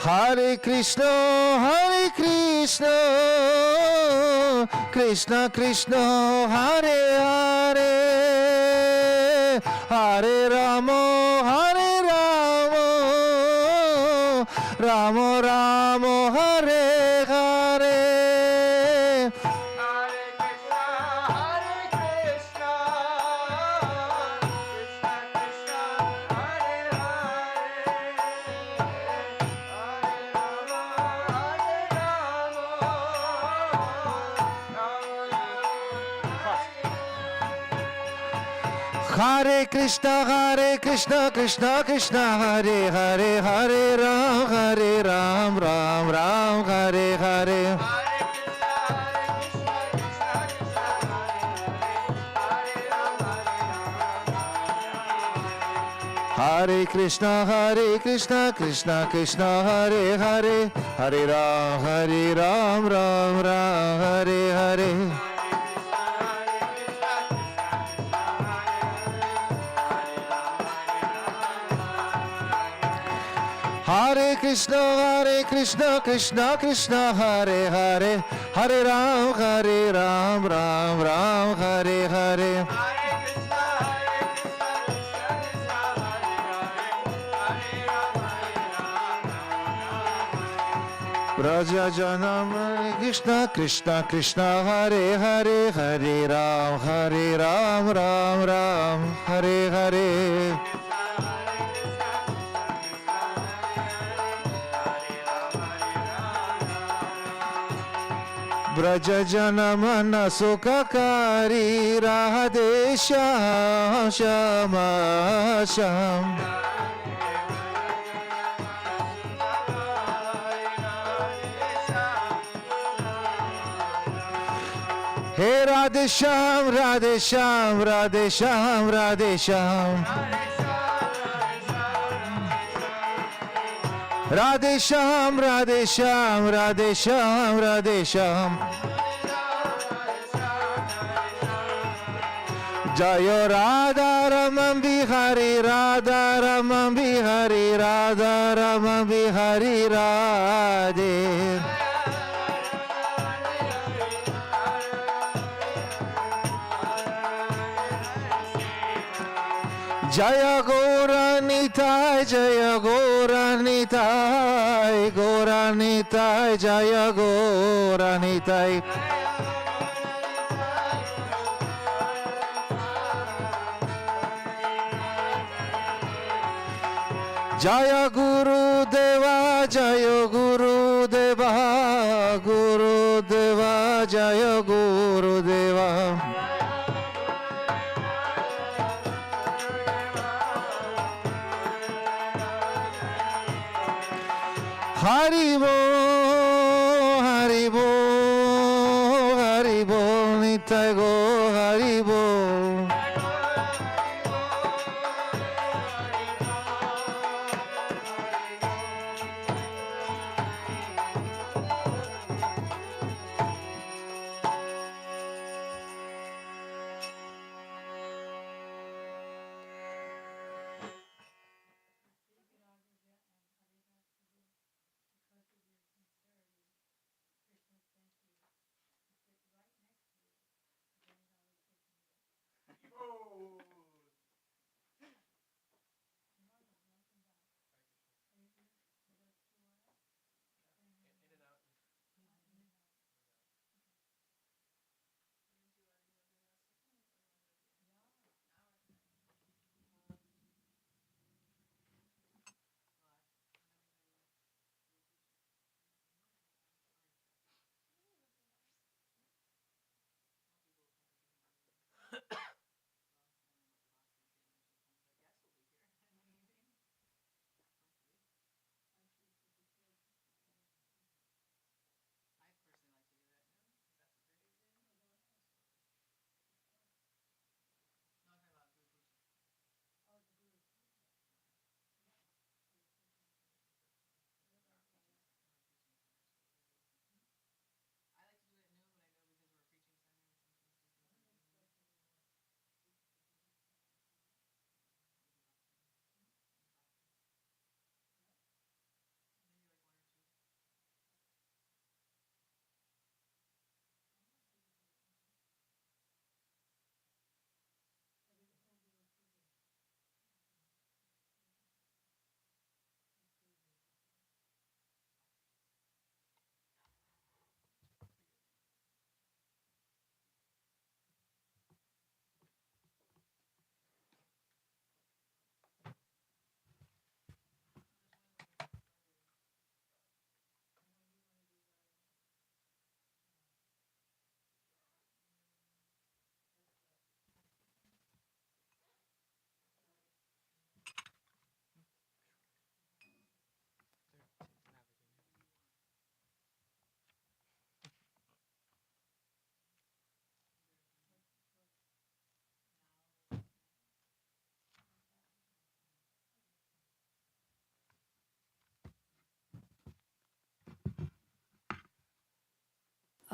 Hare Krishna, Krishna Krishna, Hare Hare, Hare Rama, Rama Rama, Hare Hare. Hare Krishna, Krishna Krishna, Hare Hare, Hare Ram, Ram Ram, Hare Hare. Hare Krishna, Krishna Krishna, Hare Hare, Hare Ram, Ram Ram, Hare Hare. Hare Krishna, Krishna Krishna, Hare Hare, Hare Ram, Ram Ram, Hare Hare. Braja Janam Krishna, Krishna Krishna, Hare Hare, Hare Ram, Ram Ram, Hare Hare. Braja Janamana Sukakari, Radhe Sham Shama Sham. Hey Radhe Sham, Radhe Sham, Radhe Sham, Radhe Sham. Radhe Sham, Radhe Sham, Radhe Sham, Radhe Sham. Jayo Radha Raman Bihari, Radha Raman Bihari, Radha Raman Bihari, Radhe. Jaya Gauranitai, Jaya Gauranitai, Gauranitai, Jaya Gauranitai. Jaya Guru Deva, Jaya Guru Deva, Guru Deva, Jaya Guru Deva. Haribo, Haribo, Haribo, Nitai go Haribo.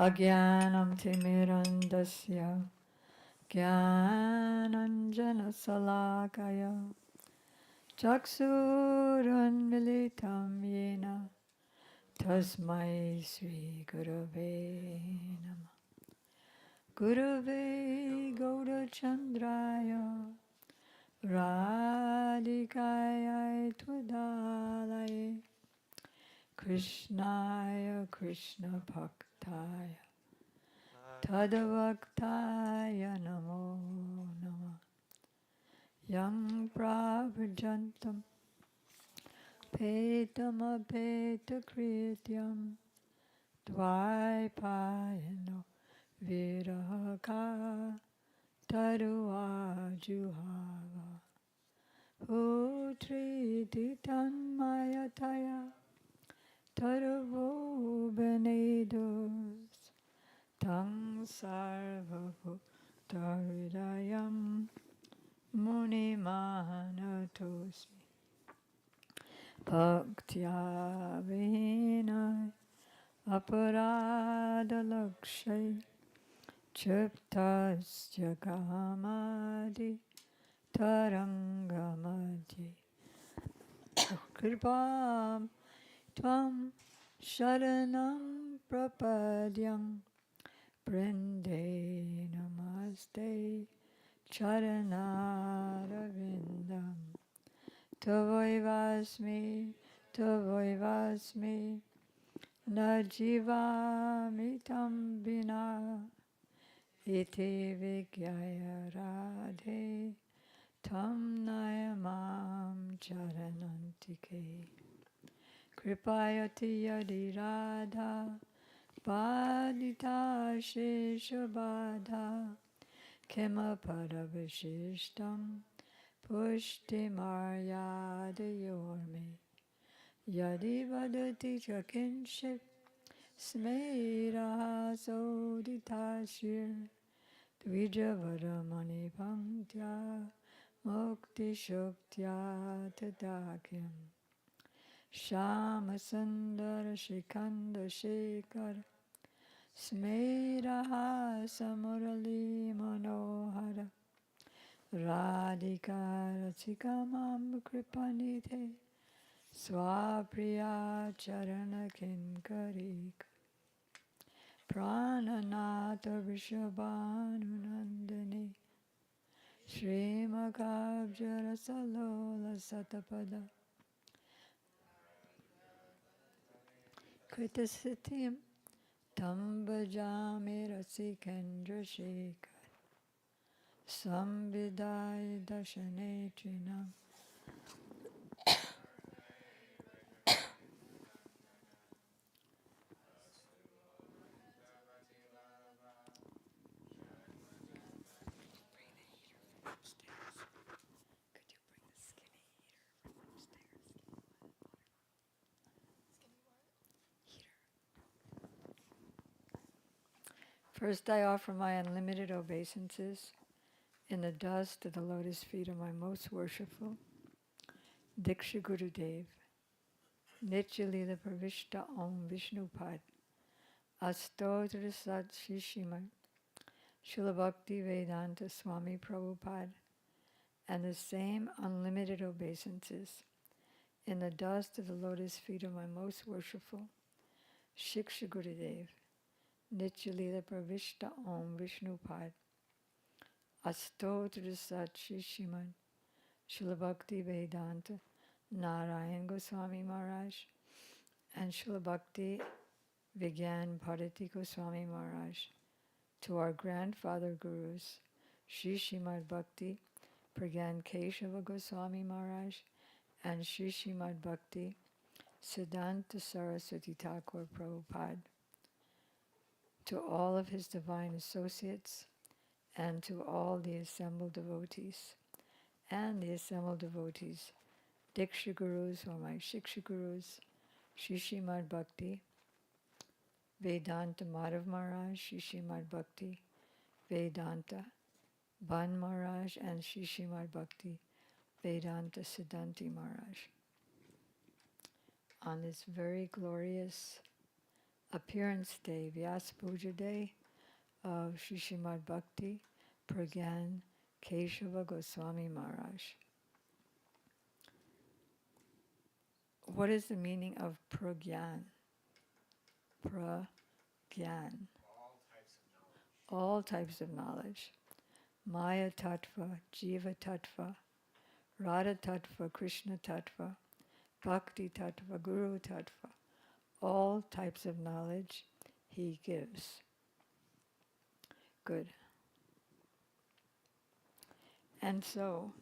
Agyanam timirandasya Gyananjana salakaya Chaksurunmilitam yena Tasmai Sri Gurave Namah. Gurave Gaurachandraya Radhikaya Tvadalaye Krishnaya Krishna Bhaktaya Tadavaktaya Namo Namah. Yang Prabhajantam Petamapeta Dvaipayano Virahaka Taruajuhava Utriti Tanmayataya Taruvo Benedus Tang Sarvabhutaridayam Munimanatosmi Bhaktya Vinay Aparadalakshay Chiptasya Kamadi Tarangamadhi Kripam Tvam Sharanam Prapadyam Brinde Namaste Charanaravindam Tavoivasmi Tavoivasmi Najivamitam Bina Iti Vigyaya Radhe Tam Nayamam Charanantike Kripayati Yadi Radha Padita Sheshabadha Kema Padavishishtam Pushti Maryadayorme Yadi Vadati Chakinship Smera Soditashir Dvijavaramani Bhangtya Mukti Shuktya Tadakyam Shama Sundara Shikanda Shekar Smera Samurali Manohara Radhika Rachikamam Kripanite Swapriya Charana Kinkarik Prananata Vishabhanunandani Srimakabjara Salola Satapada Kritasitim Tambajami Rasikendra Shekhar Samvidai Dashanetrinam First, I offer my unlimited obeisances in the dust of the lotus feet of my most worshipful Diksha Gurudev, Nityalila Pravishta Om Vishnupad, Astotra Sat Shishimad, Srila Bhakti Vedanta Swami Prabhupada, and the same unlimited obeisances in the dust of the lotus feet of my most worshipful Shiksha Gurudev, Nityalila Pravishta Om Vishnupad, Astotra Sat Shishimad, Srila Bhakti Vedanta Narayan Goswami Maharaj, and Srila Bhakti Vigyan Bharati Goswami Maharaj, to our grandfather gurus, Sri Srimad Bhakti Pragyan Kesava Goswami Maharaj and Sri Srimad Bhakti Siddhanta Saraswati Thakur Prabhupada, to all of his divine associates, and to all the assembled devotees. And the assembled devotees, Diksha Gurus or my Shiksha Gurus, Sri Srimad Bhakti Vedanta Madhav Maharaj, Sri Srimad Bhakti Vedanta Ban Maharaj, and Sri Srimad Bhakti Vedanta Siddhanti Maharaj. On this very glorious appearance day, Vyas Puja day of Sri Srimad Bhakti Pragyan Kesava Goswami Maharaj. What is the meaning of pragyan? Pragyan. All types of knowledge. Maya Tattva, Jiva Tattva, Radha Tattva, Krishna Tattva, Bhakti Tattva, Guru Tattva. All types of knowledge he gives. Good. And so,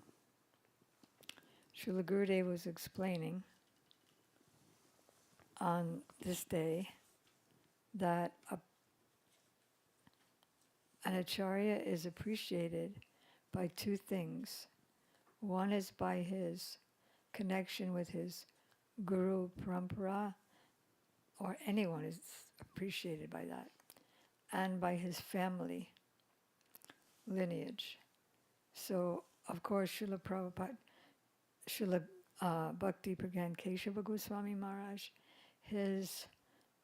Srila Gurudev was explaining on this day that an acharya is appreciated by two things. One is by his connection with his guru parampara, or anyone is appreciated by that, and by his family lineage. So, of course, Srila Prabhupada, Srila Bhaktiprjnana Kesava Goswami Maharaj, his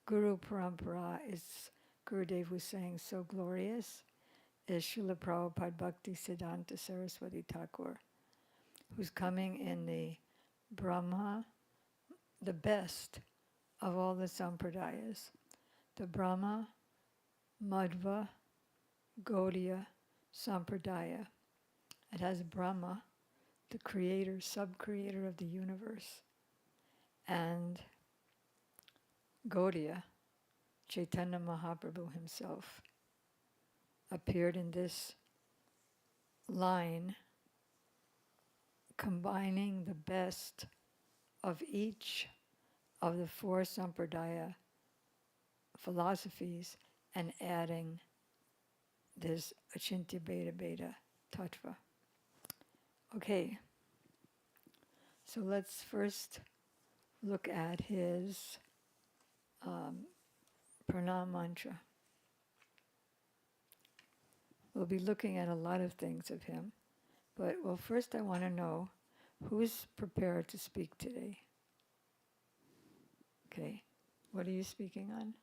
guru parampara is, Gurudev was saying, so glorious, is Srila Prabhupada Bhakti Siddhanta Saraswati Thakur, who's coming in the Brahma, the best of all the sampradayas, the Brahma, Madhva, Gaudiya Sampradaya. It has Brahma, the creator, sub-creator of the universe, and Gaudiya, Chaitanya Mahaprabhu himself, appeared in this line, combining the best of each of the four sampradaya philosophies and adding this Achintya Bheda Bheda Tattva. Okay, so let's first look at his pranam mantra. We'll be looking at a lot of things of him, but well, first I want to know who's prepared to speak today. Okay, what are you speaking on?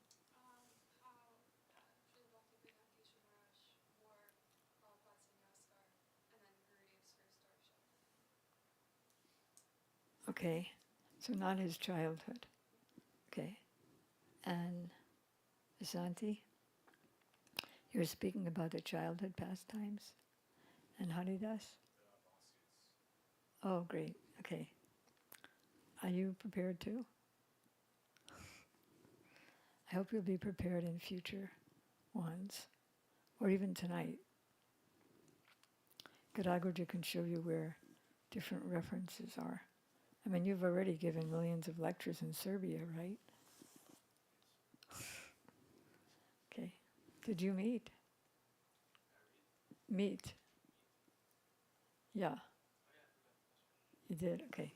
Okay, so not his childhood. Okay, and Asanti, you're speaking about the childhood pastimes and Haridas? Oh, great, okay. Are you prepared too? I hope you'll be prepared in future ones, or even tonight. Gadagraja can show you where different references are. I mean, you've already given millions of lectures in Serbia, right? Okay. Did you meet? Meet? Yeah. You did? Okay.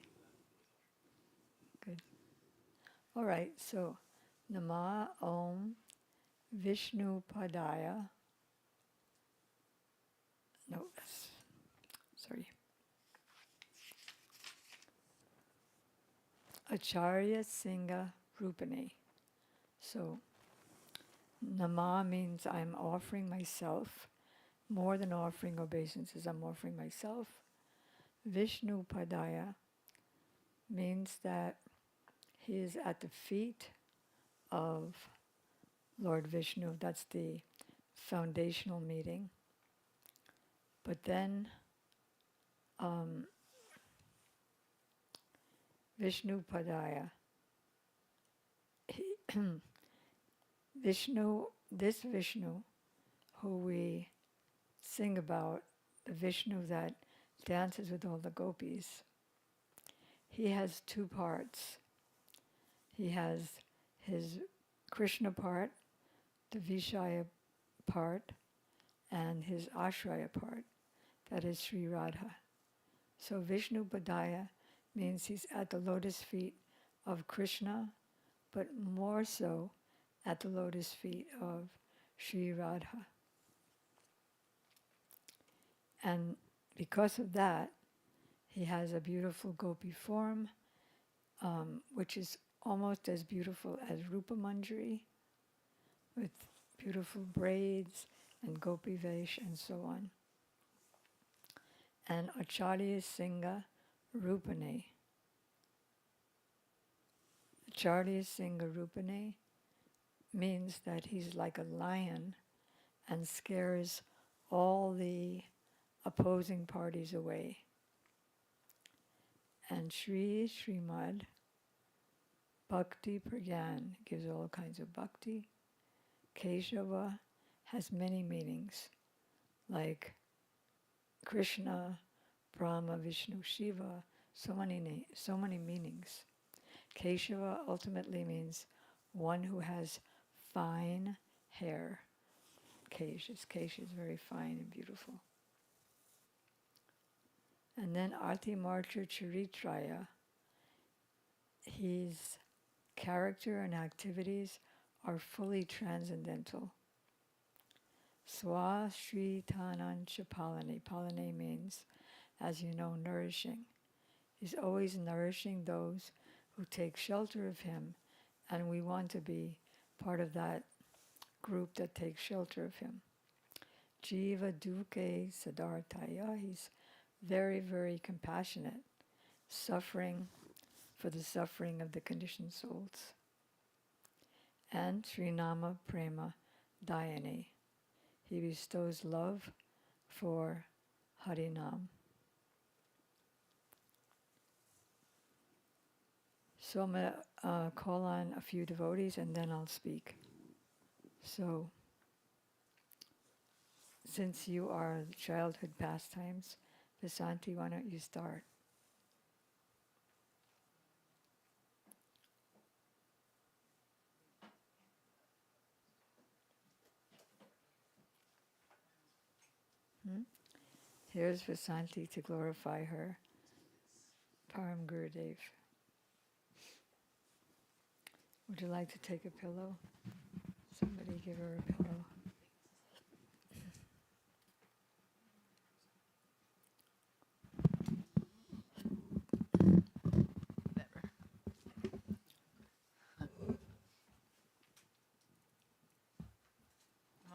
Good. All right, so Nama Om Vishnu Padaya. No, sorry. Acharya Singha Rupane. So, Nama means I'm offering myself, more than offering obeisances, I'm offering myself. Vishnu Padaya means that he is at the feet of Lord Vishnu. That's the foundational meeting. But then Vishnu Padaya, Vishnu, this Vishnu who we sing about, the Vishnu that dances with all the gopis, he has two parts. He has his Krishna part, the Vishaya part, and his Ashraya part, that is Sri Radha. So Vishnu Padaya means he's at the lotus feet of Krishna, but more so at the lotus feet of Sri Radha. And because of that, he has a beautiful gopi form, which is almost as beautiful as Rupa Manjari, with beautiful braids and gopi vesh and so on. And Acharya Singha Rupane. Acharya Singha Rupane means that he's like a lion and scares all the opposing parties away. And Srimad Bhaktiprjnana gives all kinds of bhakti. Kesava has many meanings, like Krishna, Brahma, Vishnu, Shiva, so many meanings. Kesava ultimately means one who has fine hair. Kesh is very fine and beautiful. And then Atimarcha Charitraya, his character and activities are fully transcendental. Swa Sri Tanancha Palane. Palane means, as you know, nourishing. He's always nourishing those who take shelter of him, and we want to be part of that group that takes shelter of him. Jiva Duke Sadartaya, he's very, very compassionate, suffering for the suffering of the conditioned souls. And Srinama Prema Dayane, he bestows love for Harinam. So I'm going to call on a few devotees and then I'll speak. So, since you are childhood pastimes, Vasanti, why don't you start? Here's Vasanti to glorify her Param Gurudev. Would you like to take a pillow? Somebody give her a pillow.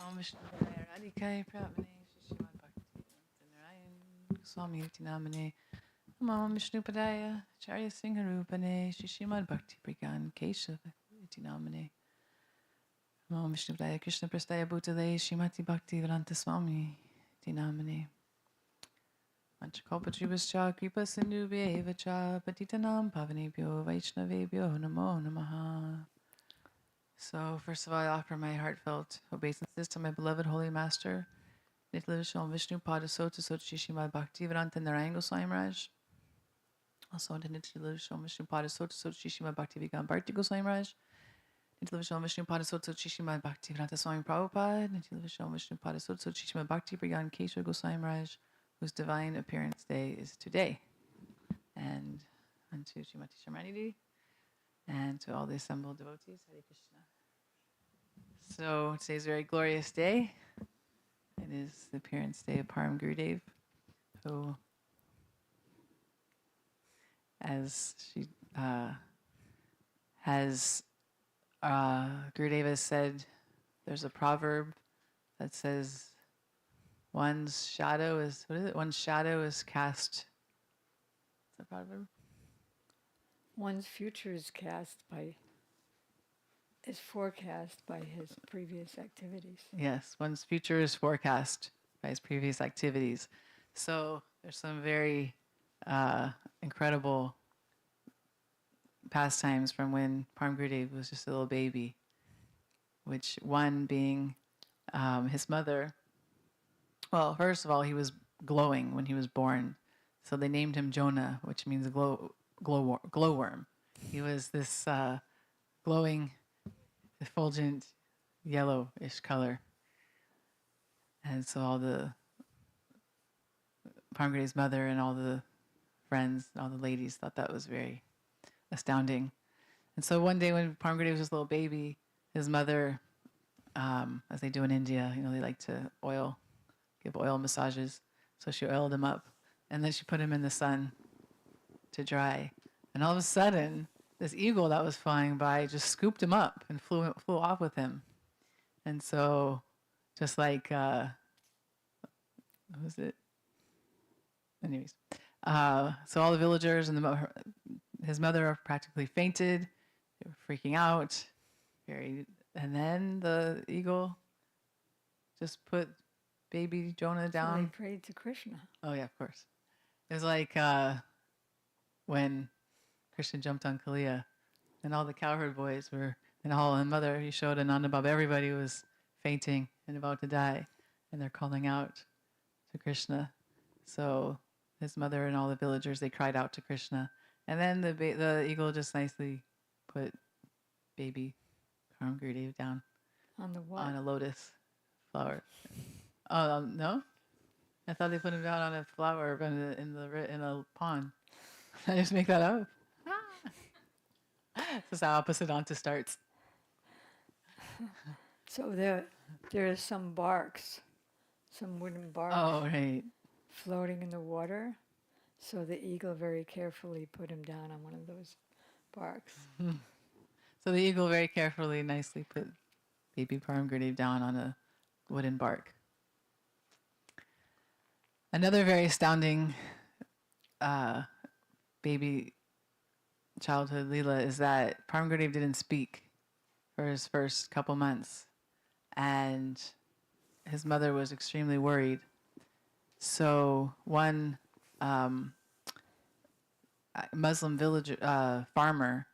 Om Vishnu Radhikaya Pratmane Shishimad Bhakti Narayan Goswami Namane Om Vishnu Padaya Acharya Singha Rupane Shishimad Bhaktiprjnana Kesava Namane Om Vishnu Padaya Krishna Prastaya Bhutale Shrimati Bhakti Vedanta Swami Namane Manchakalpatrivascha Kripa Sindhu Vyevacha Patitanam Pavanebhyo Vaishnavebhyo Namo Namaha. So, first of all, I offer my heartfelt obeisances to my beloved Holy Master, Nitya Vishnu Vishnu Pada Sota Sota Shishimad Bhakti Vedanta Narayan Goswami Maharaj. Also, to Nitya Vishnu Vishnu Pada Sota Sota Shishimad Bhakti Vedanta Bharti Goswami Maharaj. Nitya Vishnu Vishnu Pada Sota Sota Shishimad Bhakti Vedanta Swami Prabhupada. Nitya Vishnu Vishnu Pada Sota Sota Shishimad Bhaktiprjnana Kesava Goswami Maharaj, whose divine appearance day is today. And unto Srimati Sharmanidhi and to all the assembled devotees, Hare Krishna. So today's a very glorious day. It is the appearance day of Param Gurudev, who, as she has Gurudev has said, there's a proverb that says, one's shadow is, what is it? One's shadow is cast. Is that proverb? One's future is forecast by his previous activities. Yes, one's future is forecast by his previous activities. So there's some very incredible pastimes from when Param Gurudev was just a little baby, which one being his mother. Well, first of all, he was glowing when he was born. So they named him Jonah, which means glowworm. He was this glowing, effulgent, yellowish color. And so all the Param Gurudev's mother and all the friends, all the ladies thought that was very astounding. And so one day when Param Gurudev was just a little baby, his mother, as they do in India, they like to give oil massages. So she oiled him up, and then she put him in the sun to dry. And all of a sudden, this eagle that was flying by just scooped him up and flew off with him. And so, just like, what was it? Anyways, so all the villagers and his mother practically fainted. They were freaking out. And then the eagle just put baby Jonah So they down. prayed to Krishna. Oh yeah, of course. It was like when Krishna jumped on Kalia, and all the cowherd boys were, and mother, he showed Ananda Baba, everybody was fainting and about to die, and they're calling out to Krishna. So his mother and all the villagers, they cried out to Krishna, and then the eagle just nicely put baby Param Gurudev down On the what? on a lotus flower. Oh no, I thought they put him down on a flower in a pond. I just make that up. This is how opposite Anta starts. So there's some barks, some wooden barks Oh right. floating in the water. So the eagle very carefully put him down on one of those barks. So the eagle very carefully, nicely put baby Param Gurudev down on a wooden bark. Another very astounding baby childhood Leela is that Param Gurudev didn't speak for his first couple months, and his mother was extremely worried. So one Muslim village farmer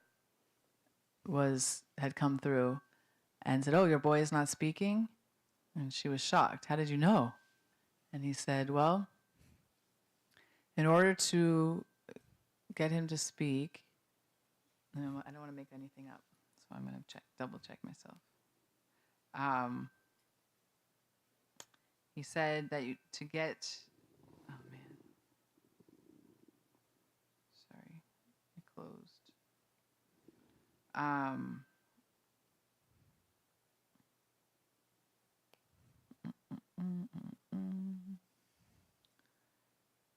had come through and said, "Oh, your boy is not speaking," and she was shocked. "How did you know?" And he said, "Well, in order to get him to speak, I don't want to make anything up, so I'm going to double check myself. He said that to get, oh man, sorry, I closed.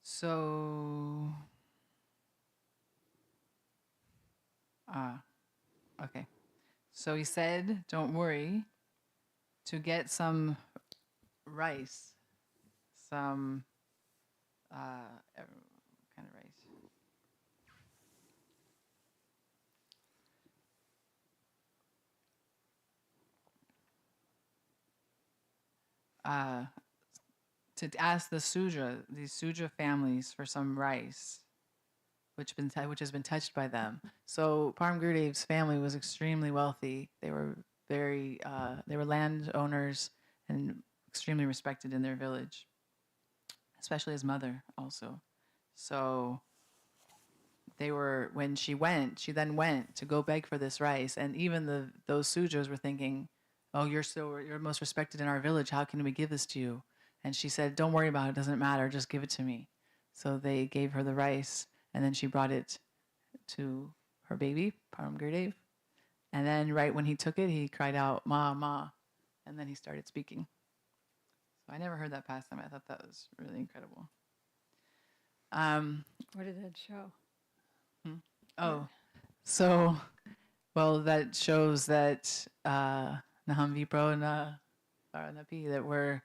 So, okay. So he said, don't worry, to get some rice, some, kind of rice. To ask these Sudra families for some rice, which has been touched by them. So Param Gurudev's family was extremely wealthy. They were they were landowners and extremely respected in their village, especially his mother also. So when she then went to go beg for this rice, and even those Sudras were thinking, "Oh, you're most respected in our village. How can we give this to you?" And she said, "Don't worry about it. It doesn't matter. Just give it to me." So they gave her the rice, and then she brought it to her baby, Param Gurudev. And then right when he took it, he cried out, "Ma, ma," and then he started speaking. So I never heard that past time. I thought that was really incredible. What did that show? Oh, so, well, that shows that Naham Vipro na Napi, that we're,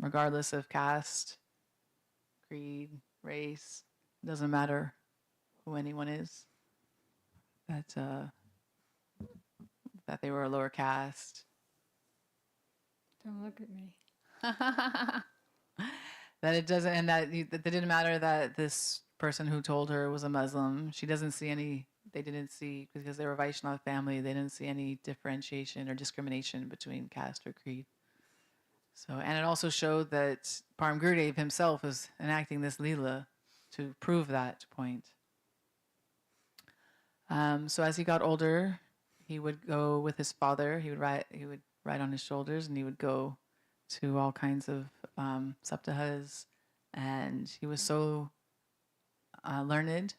regardless of caste, creed, race, doesn't matter who anyone is, that they were a lower caste. Don't look at me. That it doesn't, and that it didn't matter that this person who told her was a Muslim. She doesn't see any. They didn't see, because they were Vaishnava family. They didn't see any differentiation or discrimination between caste or creed. So, and it also showed that Param Gurudev himself was enacting this Leela to prove that point. So as he got older, he would go with his father. He would ride on his shoulders, and he would go to all kinds of saptahas, and he was so learned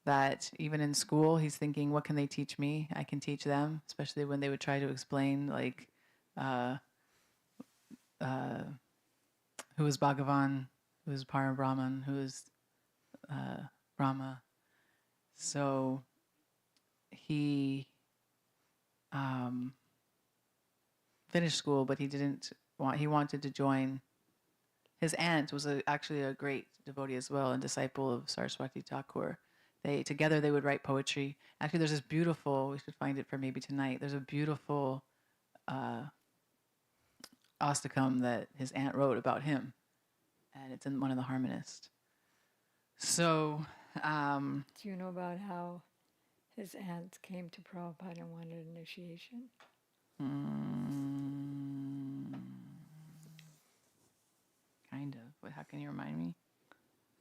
that even in school he's thinking, what can they teach me? I can teach them, especially when they would try to explain like who is Bhagavan, who is Parabrahman, who is Brahma. So he finish school, but he didn't want. He wanted to join. His aunt was actually a great devotee as well, and disciple of Saraswati Thakur. Together they would write poetry. Actually, there's this beautiful. We should find it for maybe tonight. There's a beautiful Astakam that his aunt wrote about him, and it's in one of the harmonists. So, Do you know about how his aunt came to Prabhupada and wanted initiation? Kind of. But how can you remind me?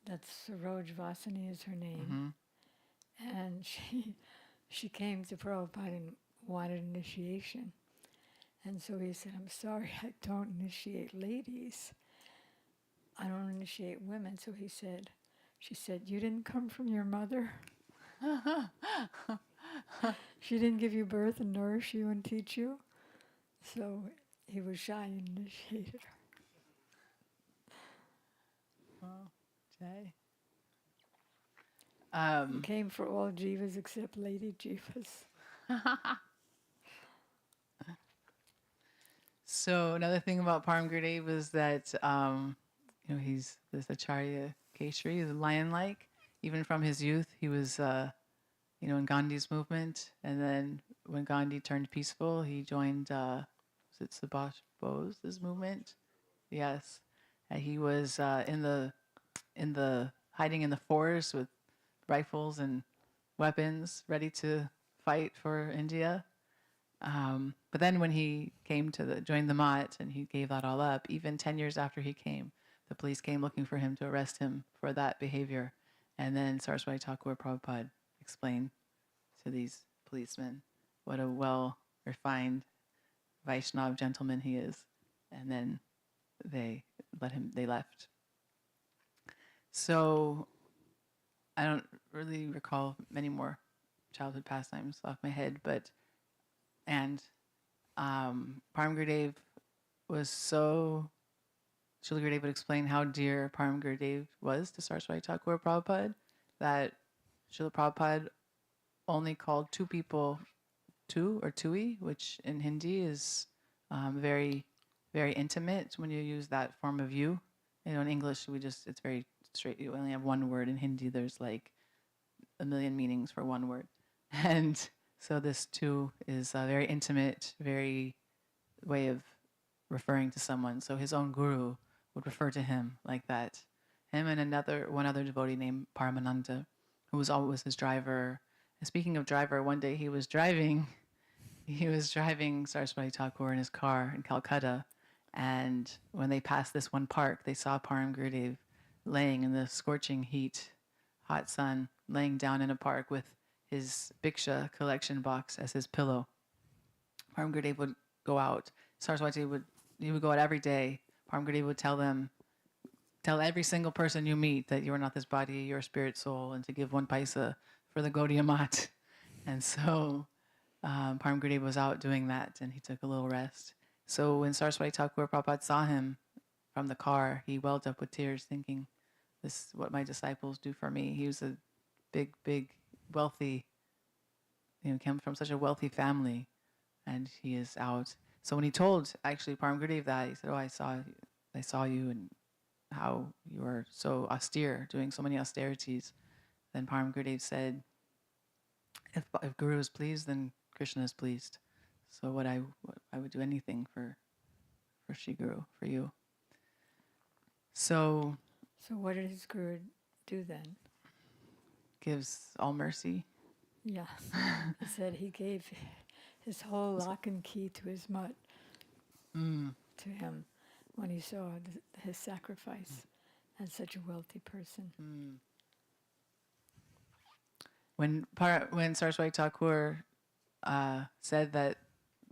That's Saroj Vasani is her name. And she came to Prabhupada and wanted initiation. And so he said, I'm sorry, I don't initiate ladies. I don't initiate women. So she said, you didn't come from your mother? She didn't give you birth and nourish you and teach you? So he was shy and initiated her. Oh, Jay. He came for all jivas except lady jivas. So another thing about Param Gurudev is that he's this Acharya Keshari, he's lion-like. Even from his youth, he was in Gandhi's movement, and then when Gandhi turned peaceful, he joined was it Subhash Bose's movement? Yes, and he was in the hiding in the forest with rifles and weapons, ready to fight for India. But then when he came to join the Mat and he gave that all up, even 10 years after he came, the police came looking for him to arrest him for that behavior. And then Saraswati Thakur Prabhupada explained to these policemen what a well-refined Vaishnav gentleman he is. And then they left. So I don't really recall many more childhood pastimes off my head, but Param Gurudev was so. Srila Gurudev would explain how dear Param Gurudev was to Saraswati Thakur Prabhupada, that Srila Prabhupada only called two people tu or tui, which in Hindi is very, very intimate when you use that form of you. In English, it's very straight. You only have one word. In Hindi, there's like a million meanings for one word. And so this tu is a very intimate, very way of referring to someone. So his own guru would refer to him like that. Him and one other devotee named Paramananda, who was always his driver. And speaking of driver, one day he was driving Saraswati Thakur in his car in Calcutta, and when they passed this one park, they saw Param Gurudev laying in the scorching heat, hot sun, laying down in a park with his Bhiksha collection box as his pillow. Param Gurudev would go out. Saraswati would go out every day. Param Gurudev would tell every single person you meet that you are not this body, you're a spirit soul, and to give 1 paisa for the Gaudiya Mat. And so Param Gurudev was out doing that, and he took a little rest. So when Saraswati Thakur Prabhupada saw him from the car, he welled up with tears, thinking, this is what my disciples do for me. He was a big, big, wealthy, came from such a wealthy family, and he is out. So when he told actually Param Gurudev that, he said, I saw you and how you are so austere, doing so many austerities. Then Param Gurudev said, if Guru is pleased, then Krishna is pleased. So I would do anything for Shri Guru, for you. So what did his guru do then? Gives all mercy. Yeah. He said he gave his whole lock and key to his mutt to him when he saw his sacrifice as such a wealthy person. When Saraswati Thakur said that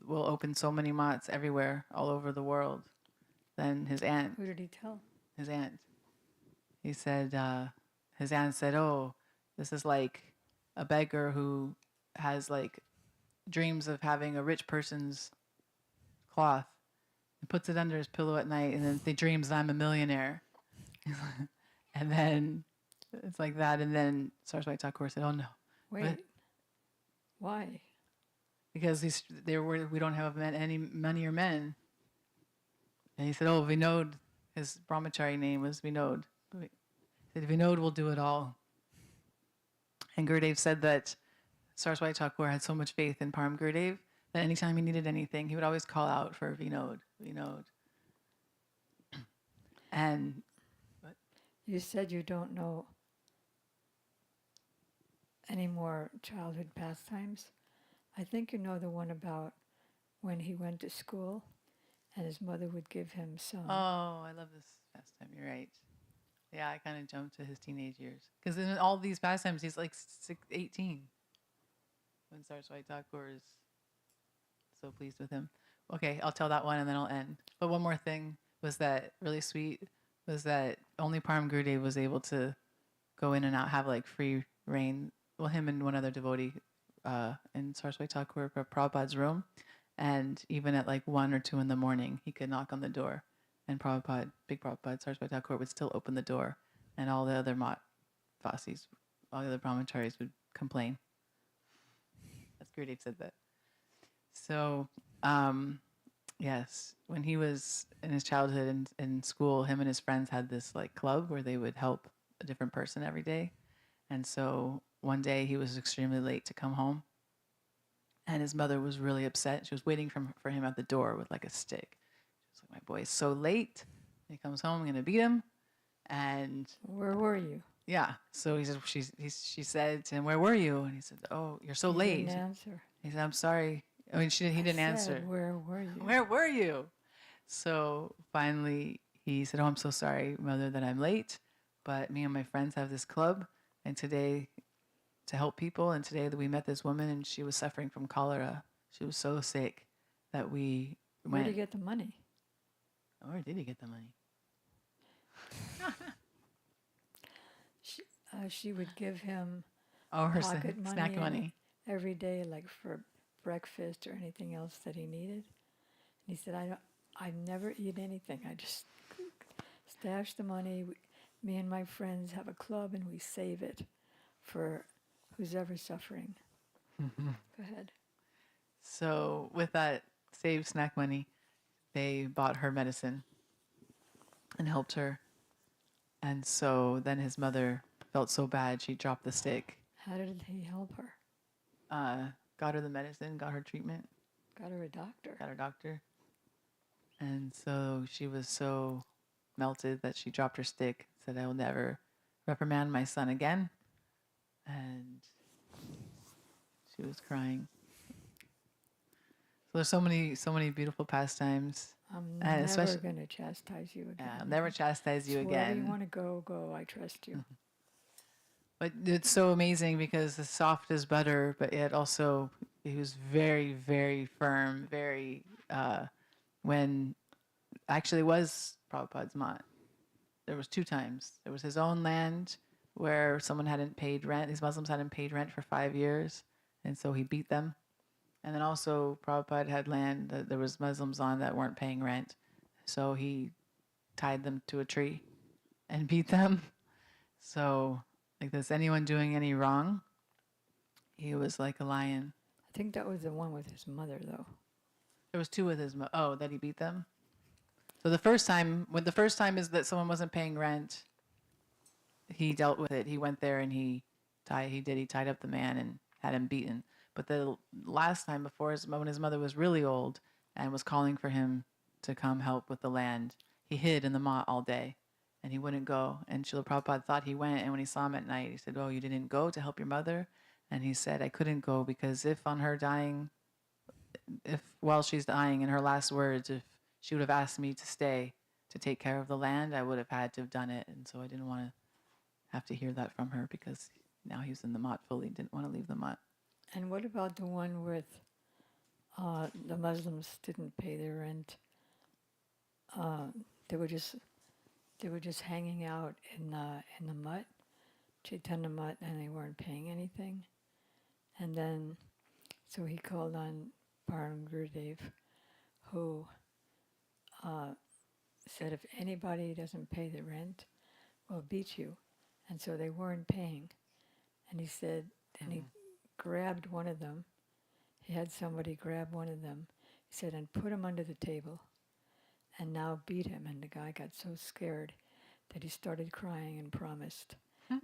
we'll open so many mats everywhere, all over the world, then his aunt... Who did he tell? His aunt. He said, his aunt said, oh, this is like a beggar who has like dreams of having a rich person's cloth and puts it under his pillow at night, and then he dreams I'm a millionaire. And then it's like that, and then Saraswati Thakur said, oh no. Wait, why? because we don't have any money or men. And he said, oh, Vinod, his brahmachari name was Vinod. He said, Vinod will do it all. And Gurudev said that Saraswati Thakur had so much faith in Param Gurudev that anytime he needed anything, he would always call out for Vinod, Vinod. And You said you don't know any more childhood pastimes. I think you know the one about when he went to school and his mother would give him some. oh, I love this pastime. You're right. Yeah, I kind of jumped to his teenage years. Because in all these pastimes, he's like 18 when Saraswati Thakur is so pleased with him. Okay, I'll tell that one and then I'll end. But one more thing was that really sweet was that only Param Gurudev was able to go in and out, have like free reign. Well, him and one other devotee in Saraswati Thakur Prabhupada's room. And even at like 1 or 2 in the morning, he could knock on the door. And Prabhupada, big Prabhupada, Saraswati Thakur would still open the door. And all the other Vasis, all the other brahmacharis would complain. That's Gurudev said that. So, yes, when he was in his childhood in school, him and his friends had this like club where they would help a different person every day. And so one day he was extremely late to come home. And his mother was really upset. She was waiting for him at the door with like a stick. She was like, my boy is so late. He comes home, I'm going to beat him. And Where were you? yeah, so he said, she said to him, where were you? And he said, oh, you're so late. He didn't answer. He said, I'm sorry. I mean, he didn't answer. Where were you? Where were you? So finally he said, oh, I'm so sorry, mother, that I'm late. But me and my friends have this club. And today, to help people, and today that we met this woman and she was suffering from cholera. She was so sick that we went. Where did you get the money? Where did he get the money? She would give him Oh, her pocket money snack money. every day, like for breakfast or anything else that he needed. And he said, I never eat anything. I just stash the money. Me and my friends have a club and we save it for who's ever suffering. Go ahead. So with that saved snack money, they bought her medicine and helped her. And so then his mother felt so bad, she dropped the stick. How did he help her? Got her the medicine, got her treatment, Got her a doctor. got her doctor. And so she was so melted that she dropped her stick, said, I will never reprimand my son again. And she was crying. So there's so many beautiful pastimes. I'm And never going to chastise you again. I'll never chastise you So wherever again. you want to go. I trust you. But it's so amazing because it's soft as butter, but yet also he was very, very firm, very, when actually was Prabhupada's mat. There was 2 times. There was his own land where someone hadn't paid rent. These Muslims hadn't paid rent for 5 years, and so he beat them. And then also Prabhupada had land that there was Muslims on that weren't paying rent, so he tied them to a tree and beat them. So, like, this anyone doing any wrong, he was like a lion. I think that was the one with his mother, though. There was 2 with his that he beat them. So the first time is that someone wasn't paying rent, he dealt with it. He went there and he tied up the man and had him beaten. But the last time before when his mother was really old and was calling for him to come help with the land, he hid in the mat all day and he wouldn't go. And Srila Prabhupada thought he went, and when he saw him at night, he said, oh, you didn't go to help your mother? And he said, I couldn't go because if while she's dying, in her last words, if she would have asked me to stay to take care of the land, I would have had to have done it. And so I didn't want to have to hear that from her because now he was in the mat fully, didn't want to leave the mat. And what about the one with the Muslims didn't pay their rent? They were just hanging out in the mutt, Chaitanya mutt, and they weren't paying anything. And then, so he called on Param Gurudev, who said, if anybody doesn't pay the rent, we'll beat you. And so they weren't paying. And he said, and he grabbed one of them, he had somebody grab one of them. He said, and put him under the table, and now beat him. And the guy got so scared that he started crying and promised.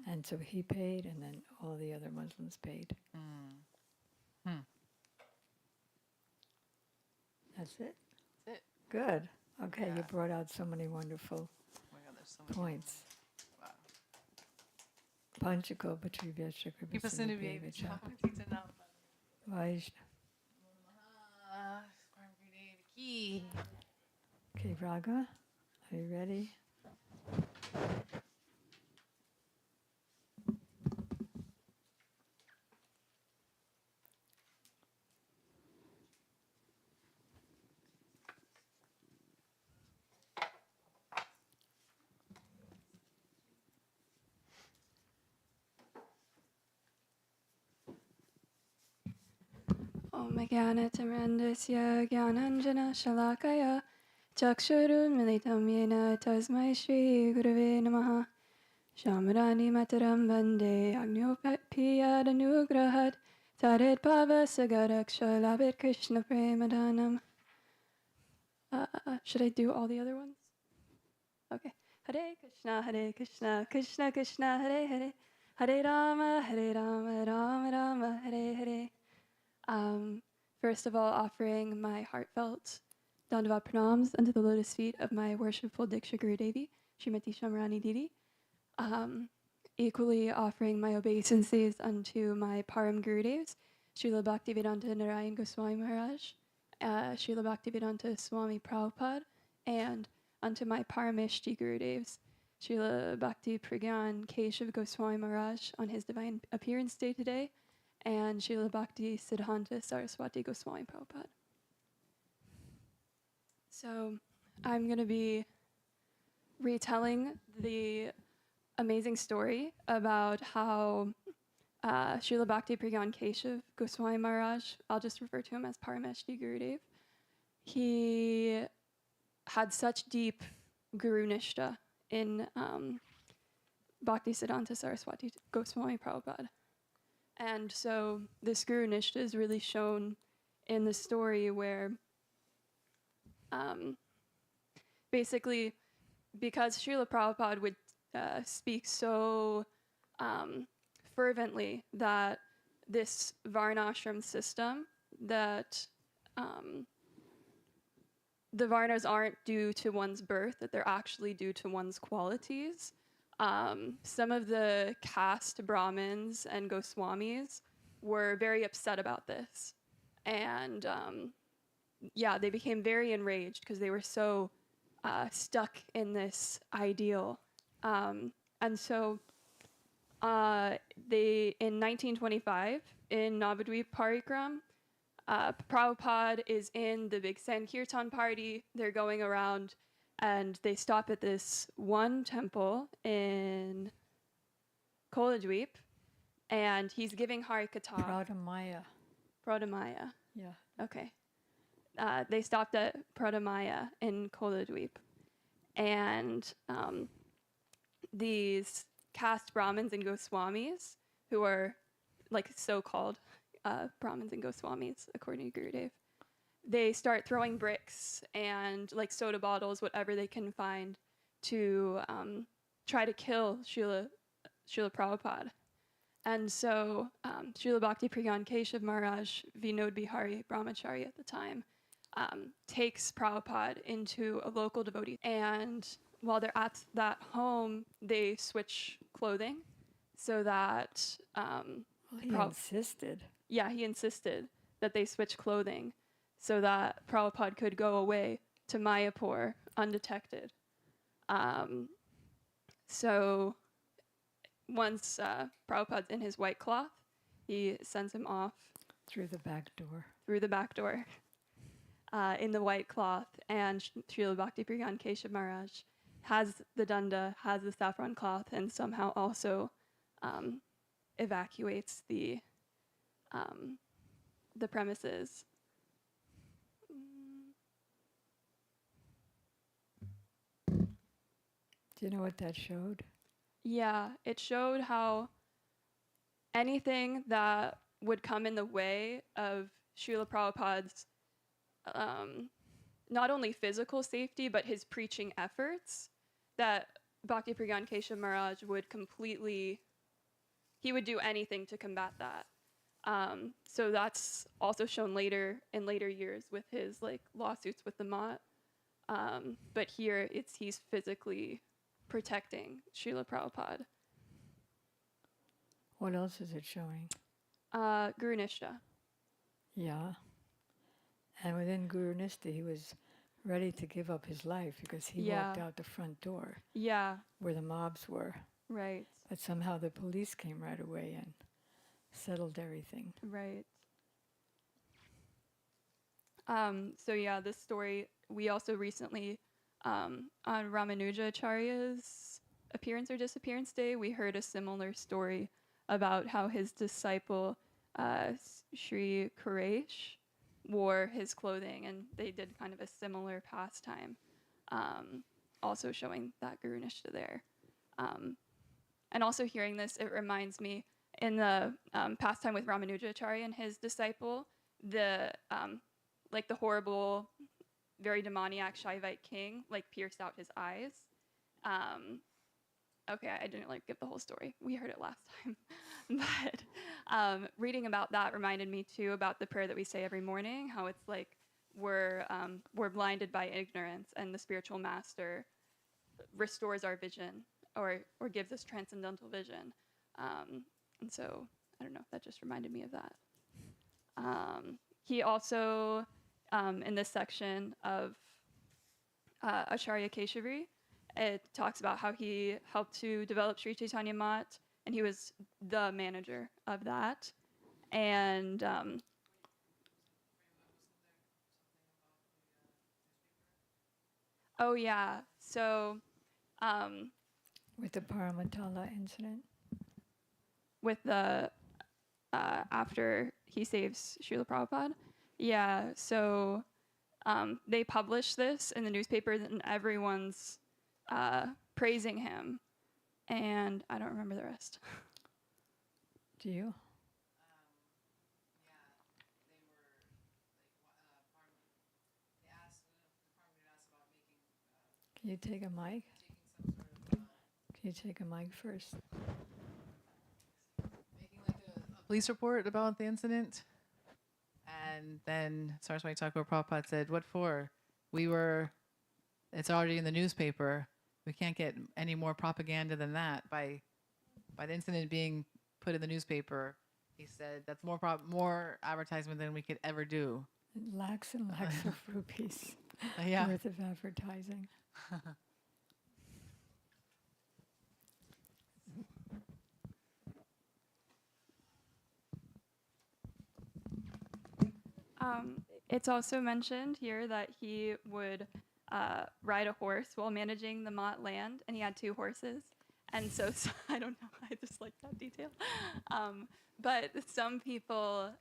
And so he paid, and then all the other Muslims paid. That's it? That's it. Good. Okay, you Yeah. brought out so many wonderful Oh my God, there's so many points. Wow. Panchako Patrivya Shakra Keep us in the Vedic Vaishna. Okay, Raga, are you ready? Om Jnanatimandasya Jnananjana Shalakaya Chakshurunmilitam Yena Tasmai Shri Gurave Namaha Shamarani Mataram Bande Agnopiyadanugrahat Taret Bhava Sagaraksha Labit Krishna Premadanam. Should I do all the other ones? Okay. Hare Krishna, Krishna Krishna, Hare Hare, Hare Rama, Rama Rama, Hare Hare. First of all, offering my heartfelt Dandavat pranams unto the lotus feet of my worshipful Diksha Guru Devi, Srimati Shamarani Didi. Equally offering my obeisances unto my Param Gurudevs, Srila Bhaktivedanta Narayan Goswami Maharaj, Srila Bhaktivedanta Swami Prabhupada, and unto my Paramishti Gurudevs, Srila Bhaktiprjnana Kesava Goswami Maharaj on his divine appearance day today, and Srila Bhakti Siddhanta Saraswati Goswami Prabhupada. So I'm going to be retelling the amazing story about how Srila Bhaktiprjnana Kesava Goswami Maharaj, I'll just refer to him as Parameshti Gurudev, he had such deep Guru Nishta in Bhakti Siddhanta Saraswati Goswami Prabhupada. And so this Guru Nishta is really shown in the story where basically because Srila Prabhupada would speak so fervently that this Varnashram system, that the Varnas aren't due to one's birth, that they're actually due to one's qualities. Some of the caste Brahmins and Goswamis were very upset about this. And yeah, they became very enraged because they were so stuck in this ideal. And so they, in 1925, in Navadvip Parikram, Prabhupada is in the big Sankirtan party. They're going around and they stop at this one temple in Koladweep, and he's giving Harikatha. Pradamaya. Pradamaya. Yeah. Okay. They stopped at Pradamaya in Koladweep, and these caste Brahmins and Goswamis, who are like so-called Brahmins and Goswamis, according to Gurudev, they start throwing bricks and like soda bottles, whatever they can find, to try to kill Srila Prabhupada. And so Srila Bhaktiprjnana Kesava Maharaj, Vinod Bihari Brahmachari at the time, takes Prabhupada into a local devotee. And while they're at that home, they switch clothing so that... He insisted. Yeah, he insisted that they switch clothing so that Prabhupada could go away to Mayapur undetected. So once Prabhupada's in his white cloth, he sends him off Through the back door. through the back door in the white cloth, and Srila Bhaktiprjnana Kesava Maharaj has the danda, has the saffron cloth, and somehow also evacuates the premises. Do you know what that showed? Yeah, it showed how anything that would come in the way of Srila Prabhupada's not only physical safety, but his preaching efforts, that Bhaktiprjnana Kesava Maharaj would he would do anything to combat that. So that's also shown in later years with his like lawsuits with the Mott. But here he's physically protecting Srila Prabhupada. What else is it showing? Guru Nishta. Yeah. And within Guru Nishta, he was ready to give up his life because he walked out the front door Yeah, where the mobs were. right, But somehow the police came right away and settled everything. right. So yeah, this story, we also recently, on Ramanujacharya's appearance or disappearance day, we heard a similar story about how his disciple, Sri Quresh, wore his clothing, and they did kind of a similar pastime, also showing that Guru Nishta there. And also hearing this, it reminds me, in the pastime with Ramanujacharya and his disciple, the horrible, very demoniac Shaivite king, like, pierced out his eyes. Okay, I didn't give the whole story. We heard it last time. But reading about that reminded me too about the prayer that we say every morning, how it's like we're blinded by ignorance, and the spiritual master restores our vision or gives us transcendental vision. And so, I don't know, that just reminded me of that. He also, in this section of Acharya Keshavari, it talks about how he helped to develop Sri Chaitanya Mat, and he was the manager of that. And oh yeah, so With the Paramatala incident? with the after he saves Srila Prabhupada, yeah. So they published this in the newspapers, and everyone's praising him, and I don't remember the rest. Do you? Can you take a mic? Can you take a mic first? Making a police report about the incident. And then Saraswati Thakur Prabhupada said, "What for? It's already in the newspaper. We can't get any more propaganda than that by the incident being put in the newspaper." He said, "That's more advertisement than we could ever do." Lakhs and lakhs of rupees Yeah. worth of advertising. It's also mentioned here that he would ride a horse while managing the Mott land, and he had 2 horses. And so I don't know, I just like that detail. But some people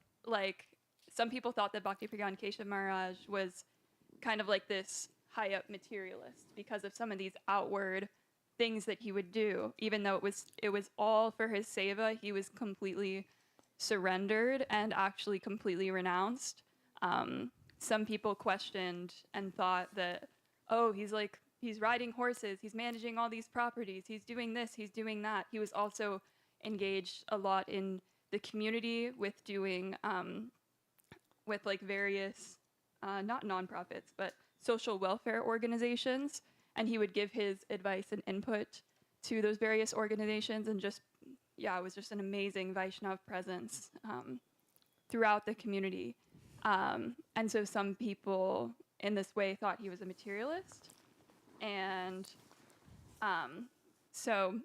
thought that Bhaktiprjnana Kesava Maharaj was kind of like this high up materialist because of some of these outward things that he would do. Even though it was all for his seva, he was completely surrendered and actually completely renounced. Some people questioned and thought that, oh, he's riding horses, he's managing all these properties, he's doing this, he's doing that. He was also engaged a lot in the community with doing, with various, not nonprofits, but social welfare organizations. And he would give his advice and input to those various organizations, and it was just an amazing Vaishnav presence throughout the community. And so some people in this way thought he was a materialist. And so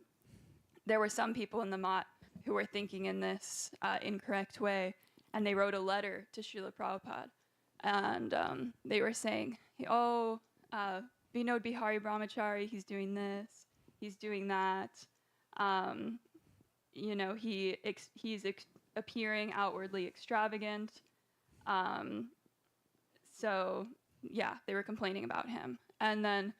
there were some people in the Mott who were thinking in this incorrect way, and they wrote a letter to Srila Prabhupada. And they were saying, oh, Vinod Bihari Brahmachari, he's doing this, he's doing that. He's appearing outwardly extravagant. So, yeah, they were complaining about him. And then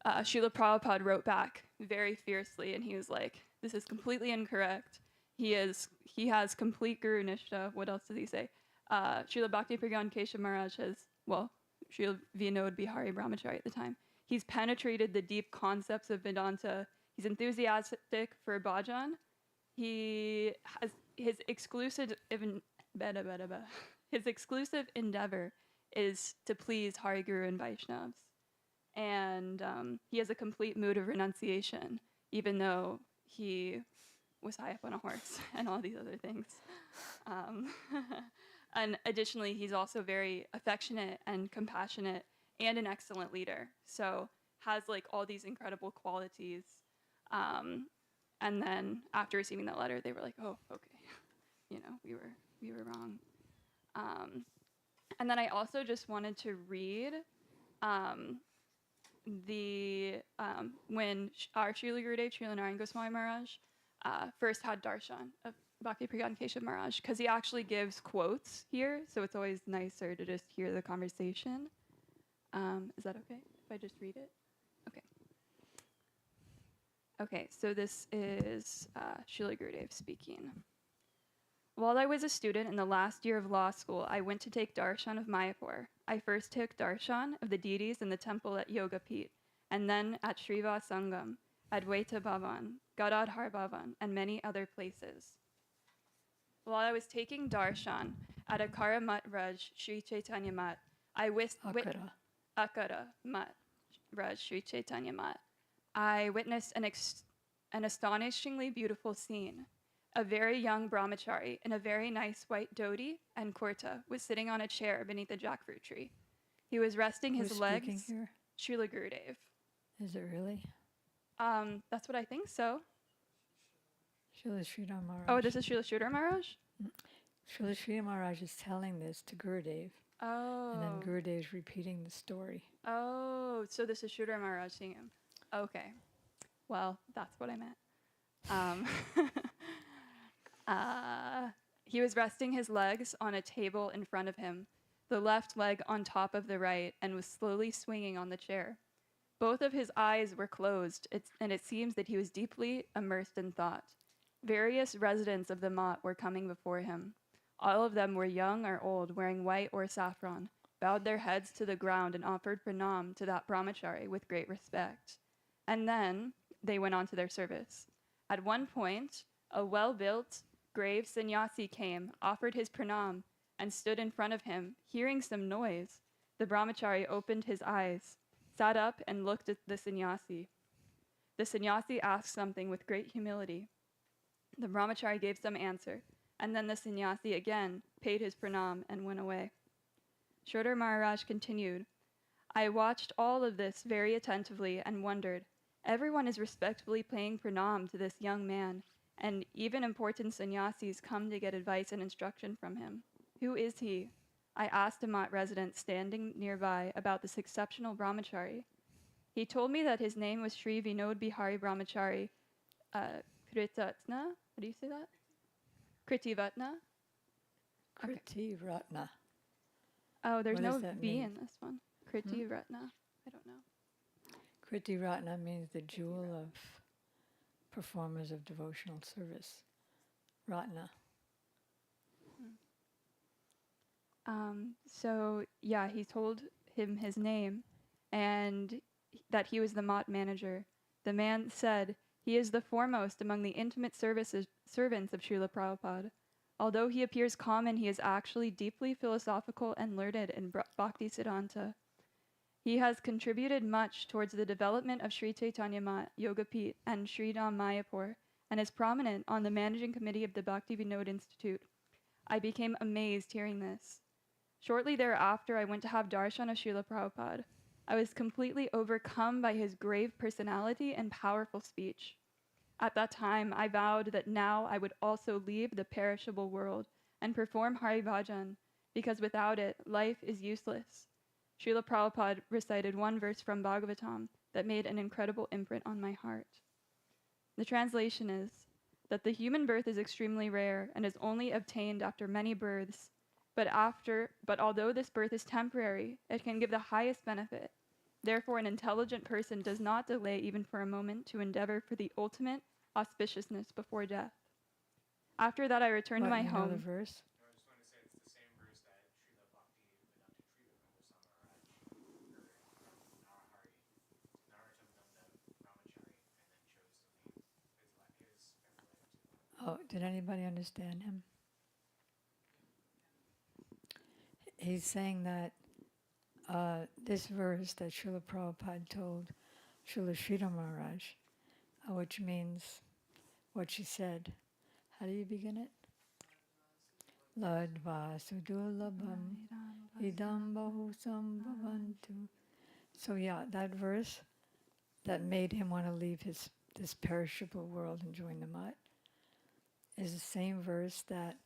Srila Prabhupada wrote back very fiercely, and he was like, this is completely incorrect. He has complete Guru Nishta. What else did he say? Srila Bhaktiprjnana Kesava Maharaj has, well, Srila Vinod Bihari Brahmachari at the time, he's penetrated the deep concepts of Vedanta. He's enthusiastic for bhajan. He has his exclusive his exclusive endeavor is to please Hari Guru and Vaishnavas. And he has a complete mood of renunciation, even though he was high up on a horse and all these other things. And additionally, he's also very affectionate and compassionate and an excellent leader. So has like all these incredible qualities. And then after receiving that letter, they were like, oh, okay, we were wrong. And then I also just wanted to read when our Srila Gurudev, Srila Narayan Goswami Maharaj, first had darshan of Bhaktiprjnana Kesava Maharaj, because he actually gives quotes here, so it's always nicer to just hear the conversation. Is that okay if I just read it? Okay. Okay, so this is Srila Gurudev speaking. While I was a student in the last year of law school, I went to take darshan of Mayapur. I first took darshan of the deities in the temple at Yogapeeth, and then at Srivas Sangam, Advaita Bhavan, Gadadhar Bhavan, and many other places. While I was taking darshan at Akara Mat Raj Sri Chaitanya Mat, Akara Mat Raj Sri Chaitanya Mat, I witnessed an astonishingly beautiful scene. A very young brahmachari in a very nice white dhoti and kurta was sitting on a chair beneath a jackfruit tree. He was resting his legs. Here? Srila Gurudev. Is it really? That's what I think so. Srila Sridhar Maharaj. Oh, this is Srila Sridhar Maharaj? Srila Sridhar Maharaj is telling this to Gurudev. Oh. And then Gurudev is repeating the story. Oh, so this is Sridhar Maharaj seeing him. Okay. Well, that's what I meant. He was resting his legs on a table in front of him, the left leg on top of the right, and was slowly swinging on the chair. Both of his eyes were closed, and it seems that he was deeply immersed in thought. Various residents of the Mat were coming before him. All of them were young or old, wearing white or saffron, bowed their heads to the ground and offered pranam to that brahmachari with great respect. And then they went on to their service. At one point, a well-built, grave sannyasi came, offered his pranam, and stood in front of him. Hearing some noise, the brahmachari opened his eyes, sat up, and looked at the sannyasi. The sannyasi asked something with great humility. The brahmachari gave some answer, and then the sannyasi again paid his pranam and went away. Sridhar Maharaj continued, I watched all of this very attentively and wondered, everyone is respectfully paying pranam to this young man, and even important sannyasis come to get advice and instruction from him. Who is he? I asked a Mat resident standing nearby about this exceptional brahmachari. He told me that his name was Sri Vinod Bihari Brahmachari Kritatna. How do you say that? Kritivatna? Kriti Ratna. Oh, there's What no does that V mean? in this one. Kriti Ratna. I don't know. Kriti Ratna means the jewel of performers of devotional service. Ratna. So, yeah, he told him his name and that he was the Mat manager. The man said, he is the foremost among the intimate servants of Srila Prabhupada. Although he appears common, he is actually deeply philosophical and learned in Bhakti Siddhanta. He has contributed much towards the development of Sri Chaitanya Mat, Yogapeeth, and Sri Dham Mayapur, and is prominent on the managing committee of the Bhakti Vinod Institute. I became amazed hearing this. Shortly thereafter, I went to have darshan of Srila Prabhupada. I was completely overcome by his grave personality and powerful speech. At that time, I vowed that now I would also leave the perishable world and perform Hari Bhajan, because without it, life is useless. Srila Prabhupada recited one verse from Bhagavatam that made an incredible imprint on my heart. The translation is that the human birth is extremely rare and is only obtained after many births, but although this birth is temporary, it can give the highest benefit. Therefore, an intelligent person does not delay even for a moment to endeavor for the ultimate auspiciousness before death. After that, I returned to my home. The verse? I just want to say it's the same verse Oh, did anybody understand him? He's saying that this verse that Srila Prabhupada told Srila Sridhar Maharaj, which means what she said. How do you begin it? Ladva sudulabham idam bahu sambhavantu. So yeah, that verse that made him want to leave this perishable world and join the mutt is the same verse that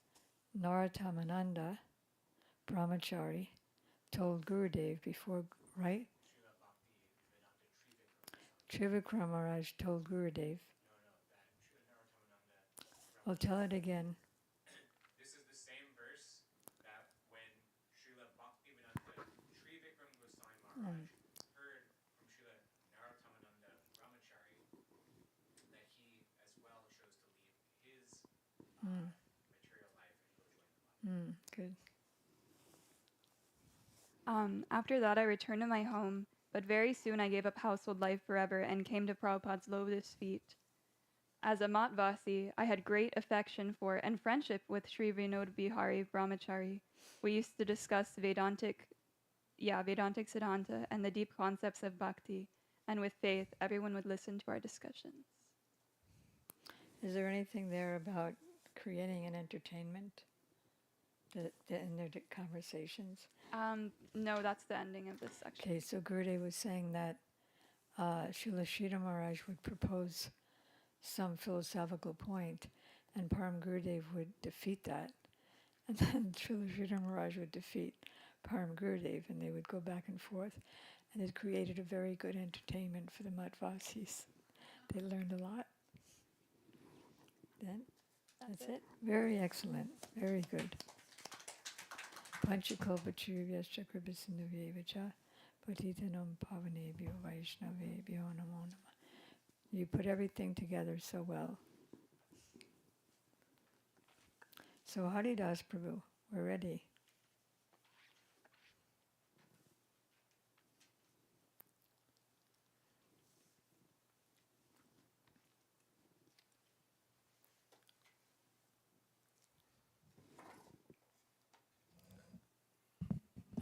Narottamananda Brahmachari told Gurudev before, right? Trivikram Maharaj told Gurudev. Well, tell it again. This is the same verse that when Srila Bhaktivedanta Trivikram Goswami Maharaj heard from Srila Narottamananda Brahmachari that he as well chose to leave his material life and go join the Bhakti. Good. After that, I returned to my home, but very soon I gave up household life forever and came to Prabhupada's lotus feet. As a Matvasi, I had great affection for and friendship with Sri Vinod Bihari Brahmachari. We used to discuss Vedantic Siddhanta and the deep concepts of bhakti, and with faith, everyone would listen to our discussions. Is there anything there about creating an entertainment in their conversations? No, that's the ending of this section. Okay, so Gurudev was saying that Srila Sridhar Maharaj would propose some philosophical point, and Param Gurudev would defeat that. And then Srila Sridhar Maharaj would defeat Param Gurudev, and they would go back and forth. And it created a very good entertainment for the Mattvasis. They learned a lot. Then, that's it. Very excellent. Very good. Panchakalpa Chirvyascha Kripasinduvyavacha Patitanam Pavanebhyo Vaishnavebhyo Namo Namah. You put everything together so well. So Haridas Prabhu, we're ready.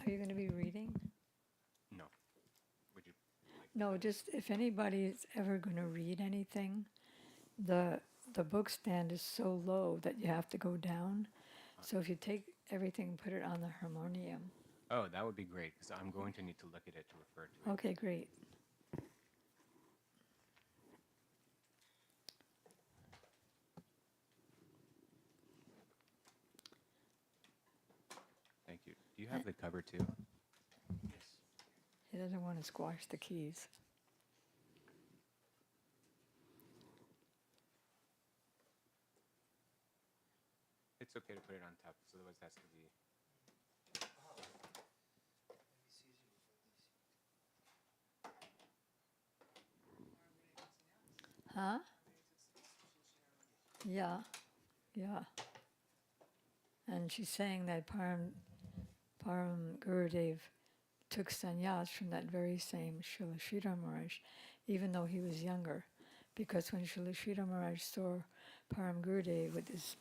Are you going to be reading? No. Would you? No, just if anybody is ever going to read anything, the book stand is so low that you have to go down. So if you take everything and put it on the harmonium. Oh, that would be great, because I'm going to need to look at it to refer to it. Okay, great. Thank you. Do you have the cover too? He doesn't want to squash the keys. It's okay to put it on top, so otherwise it has to be. Huh? Yeah, yeah. And she's saying that Param Gurudev took sannyas from that very same Srila Sridhar Maharaj, even though he was younger. Because when Srila Sridhar Maharaj saw Param Gurudev with his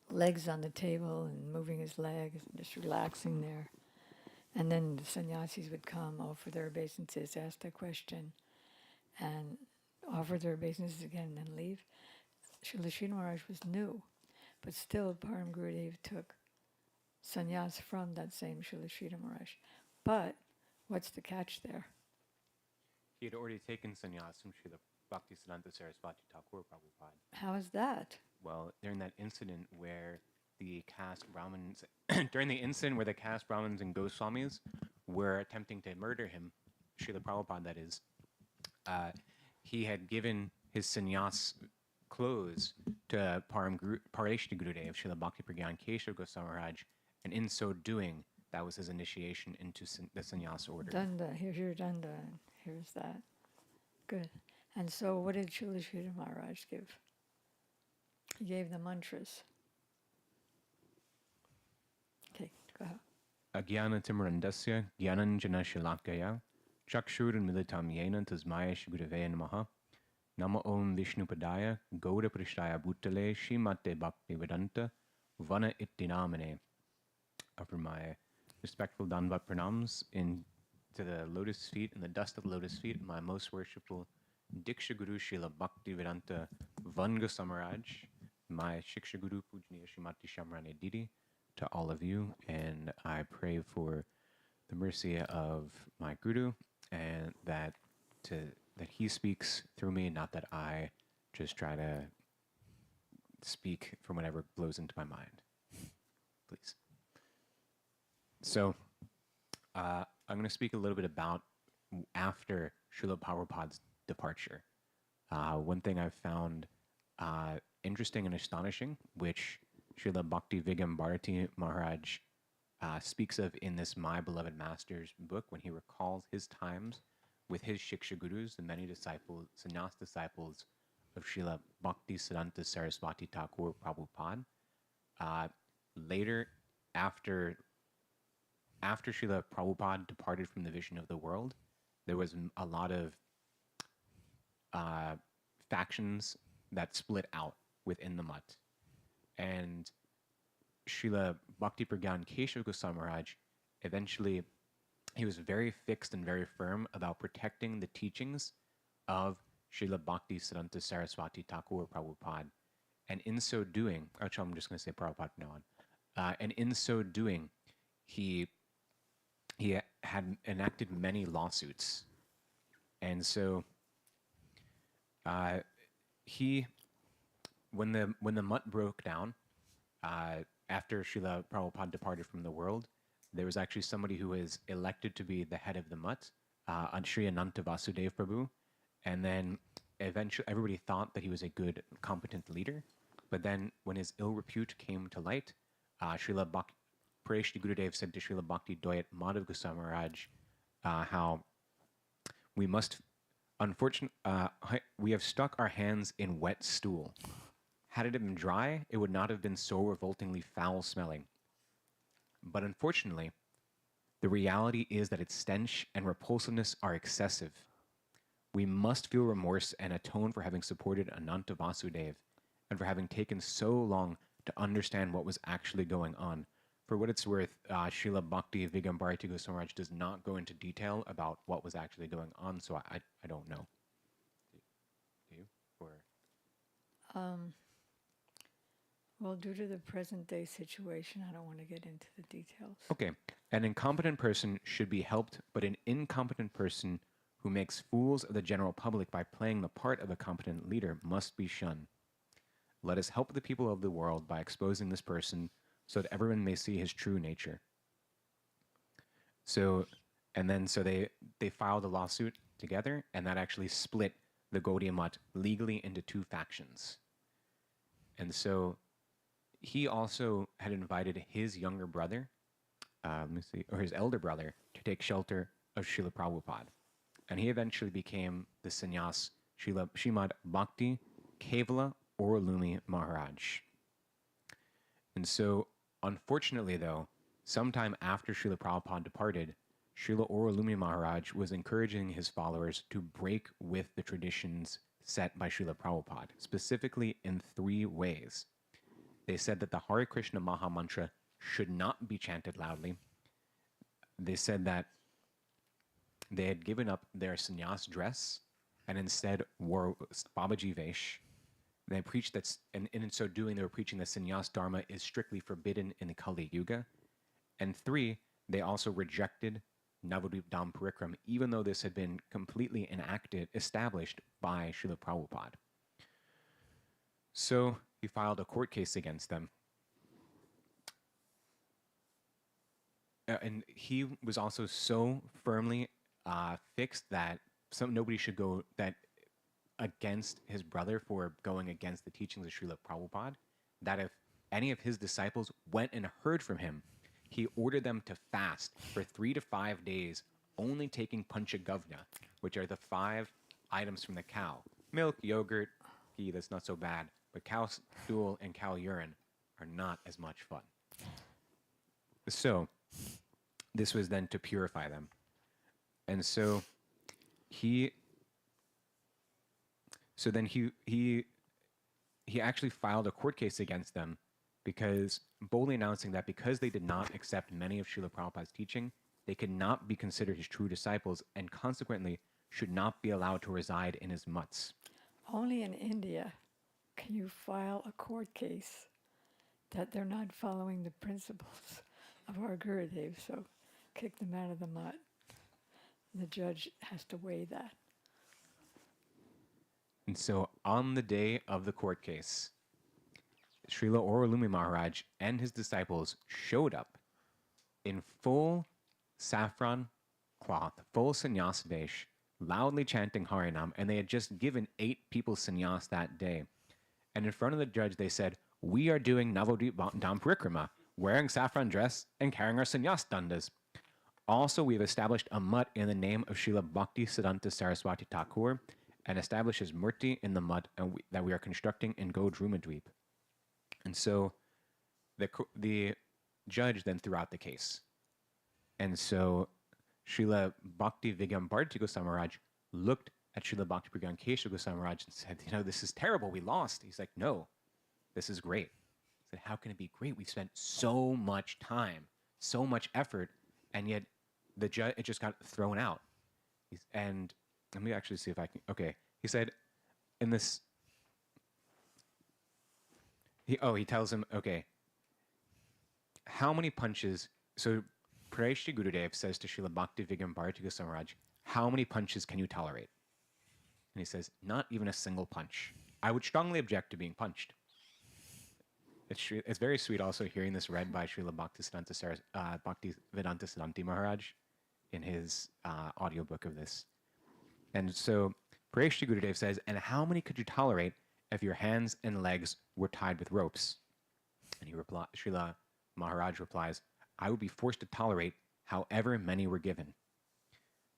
legs on the table and moving his legs and just relaxing there, and then the sannyasis would come, offer their obeisances, ask their question, and offer their obeisances again and then leave. Srila Sridhar Maharaj was new, but still Param Gurudev took sannyas from that same Srila Sridhar Maharaj. But what's the catch there? He had already taken sannyas from Srila Bhaktisiddhanta Sarasvati Thakur Prabhupada. How is that? Well, during that incident where the caste Brahmins, during the incident where the caste Brahmins and Goswamis were attempting to murder him, Srila Prabhupada that is, he had given his sannyas clothes to Parashti Gurudev, Srila Bhaktiprjnana Kesava Goswami Maharaj, and in so doing, that was his initiation into the sannyas order. Danda, here's your danda, and here's that. Good. And so what did Srila Sridhar Maharaj give? He gave the mantras. Okay, go ahead. Agyana Timrandasya Gyananjana Shilakaya Chakshurun Militam Yena Tasmaya Shigurave Namaha Nama Om Vishnupadaya Gauda Prishtaya Bhutale Shrimate Bhaktivedanta Vana Ittinamane. Offer my respectful Danvat pranams to the lotus feet and the dust of the lotus feet of my most worshipful Diksha Guru Srila Bhaktivedanta Vanga Samaraj, my Shiksha Guru Pujniya Shrimati Shamrani Didi, to all of you, and I pray for the mercy of my Guru and that he speaks through me, not that I just try to speak from whatever blows into my mind. Please. So, I'm going to speak a little bit about after Srila Prabhupada's departure. One thing I've found interesting and astonishing, which Srila Bhakti Vigam Bharati Maharaj speaks of in this My Beloved Master's book when he recalls his times with his Shiksha Gurus, the many disciples, sannyas disciples of Srila Bhakti Siddhanta Saraswati Thakur Prabhupada. Later, after Srila Prabhupada departed from the vision of the world, there was a lot of factions that split out within the mutt. And Srila Bhaktiprjnana Kesava Goswami Maharaj, eventually, he was very fixed and very firm about protecting the teachings of Srila Bhakti Siddhanta Saraswati Thakur Prabhupada. And in so doing, actually I'm just going to say Prabhupada from now on. And in so doing, he had enacted many lawsuits. And so when the mutt broke down, after Srila Prabhupada departed from the world, there was actually somebody who was elected to be the head of the mutt, Sri Ananta Vasudev Prabhu. And then eventually everybody thought that he was a good, competent leader. But then when his ill repute came to light, Srila Pareshti Gurudev said to Srila Bhakti Doyat Madhav Goswami Maharaj how we must, we have stuck our hands in wet stool. Had it been dry, it would not have been so revoltingly foul-smelling. But unfortunately, the reality is that its stench and repulsiveness are excessive. We must feel remorse and atone for having supported Ananta Vasudev and for having taken so long to understand what was actually going on. For what it's worth, Srila Bhakti Vigam Bharati Goswami Maharaj does not go into detail about what was actually going on, so I don't know. Do you? Or? Well, due to the present day situation, I don't want to get into the details. Okay. An incompetent person should be helped, but an incompetent person who makes fools of the general public by playing the part of a competent leader must be shunned. Let us help the people of the world by exposing this person so that everyone may see his true nature. So they filed a lawsuit together, and that actually split the Gaudiya Mutt legally into two factions. And so he also had invited his younger brother, or his elder brother, to take shelter of Srila Prabhupada. And he eventually became the sannyas Srimad Bhakti Kevala Oralumi Maharaj. And so, unfortunately though, sometime after Srila Prabhupada departed, Srila Oralumi Maharaj was encouraging his followers to break with the traditions set by Srila Prabhupada, specifically in 3 ways. They said that the Hare Krishna Maha Mantra should not be chanted loudly. They said that they had given up their sannyas dress and instead wore Babaji Vesh. They preached that, and in so doing, they were preaching that sannyas dharma is strictly forbidden in the Kali Yuga. And 3, they also rejected Navadvip Dham Parikram, even though this had been completely established by Srila Prabhupada. So he filed a court case against them. And he was also so firmly fixed that nobody should go against his brother for going against the teachings of Srila Prabhupada, that if any of his disciples went and heard from him, he ordered them to fast for 3 to 5 days, only taking panchagavna, which are the 5 items from the cow. Milk, yogurt, ghee, that's not so bad, but cow stool and cow urine are not as much fun. So this was then to purify them. And so So then he actually filed a court case against them because boldly announcing that because they did not accept many of Srila Prabhupada's teaching, they could not be considered his true disciples and consequently should not be allowed to reside in his mutts. Only in India can you file a court case that they're not following the principles of our Gurudev, so kick them out of the mutt. The judge has to weigh that. And so on the day of the court case, Srila Oralumi Maharaj and his disciples showed up in full saffron cloth, full sannyas vesh, loudly chanting Harinam, and they had just given 8 people sannyas that day. And in front of the judge, they said, "We are doing Navadvip Dham Parikrama, wearing saffron dress and carrying our sannyas dandas. Also, we have established a mutt in the name of Srila Bhakti Siddhanta Saraswati Thakur and established his murti in the mutt that we are constructing in Godrumadweep." And so the judge then threw out the case. And so Srila Bhakti Vigyam Bharati Goswami Maharaj looked at Srila Bhaktiprjnana Kesava Goswami Maharaj and said, "This is terrible. We lost." He's like, "No, this is great." He said, "How can it be great? We spent so much time, so much effort, and yet the judge, it just got thrown out." And let me actually see if I can. Okay, he said, in this. He tells him, okay, how many punches? So Prashri Gurudev says to Srila Bhakti Vigyam Bharati Goswami Maharaj, "How many punches can you tolerate?" And he says, "Not even a single punch. I would strongly object to being punched." It's very sweet also hearing this read by Srila Bhaktivedanta Siddhanti Maharaj in his audiobook of this. And so Prashri Gurudev says, "And how many could you tolerate if your hands and legs were tied with ropes?" And Srila Maharaj replies, "I would be forced to tolerate however many were given."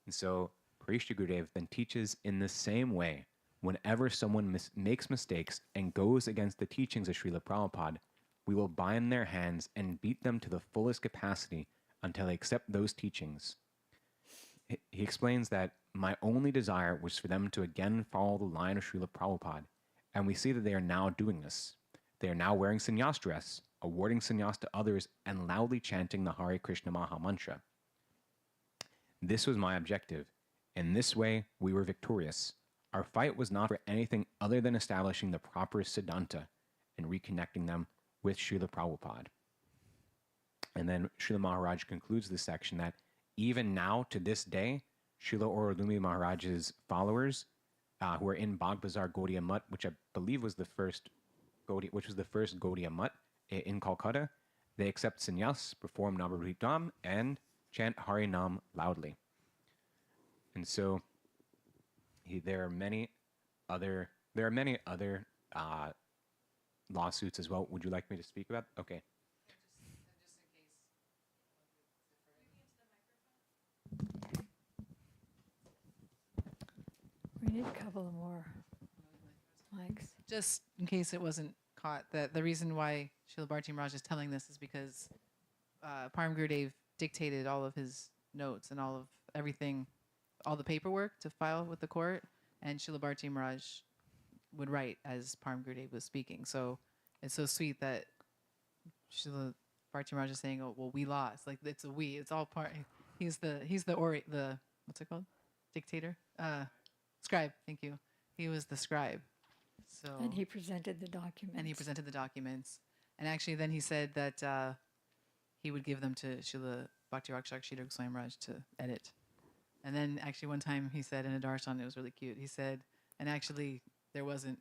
And so Prashri Gurudev then teaches in the same way, whenever someone makes mistakes and goes against the teachings of Srila Prabhupada, we will bind their hands and beat them to the fullest capacity until they accept those teachings. He explains that my only desire was for them to again follow the line of Srila Prabhupada, and we see that they are now doing this. They are now wearing sannyas dress, awarding sannyas to others, and loudly chanting the Hare Krishna Maha Mantra. This was my objective. In this way, we were victorious. Our fight was not for anything other than establishing the proper Siddhanta and reconnecting them with Srila Prabhupada. And then Srila Maharaj concludes this section that even now, to this day, Srila Oralumi Maharaj's followers, who are in Bagh Bazar Gaudiya Mutt, which I believe was the first Gaudiya Mutt in Calcutta, they accept sannyas, perform Navadvip Dham, and chant Harinam loudly. And so there are many other lawsuits as well. Would you like me to speak about? Okay. We need a couple of more mics. Just in case it wasn't caught, that the reason why Srila Bharati Maharaj is telling this is because Param Gurudev dictated all of his notes and all of everything, all the paperwork to file with the court, and Srila Bharati Maharaj would write as Param Gurudev was speaking. So it's so sweet that Srila Bharati Maharaj is saying, "Oh, well, we lost." Like it's a we. It's all part. He's the what's it called? Dictator. Scribe. Thank you. He was the scribe. So And he presented the documents. And actually, then he said that he would give them to Srila Bhakti Rakshakshita Goswami Maharaj to edit. And then actually one time he said in a darshan, it was really cute. He said, and actually there wasn't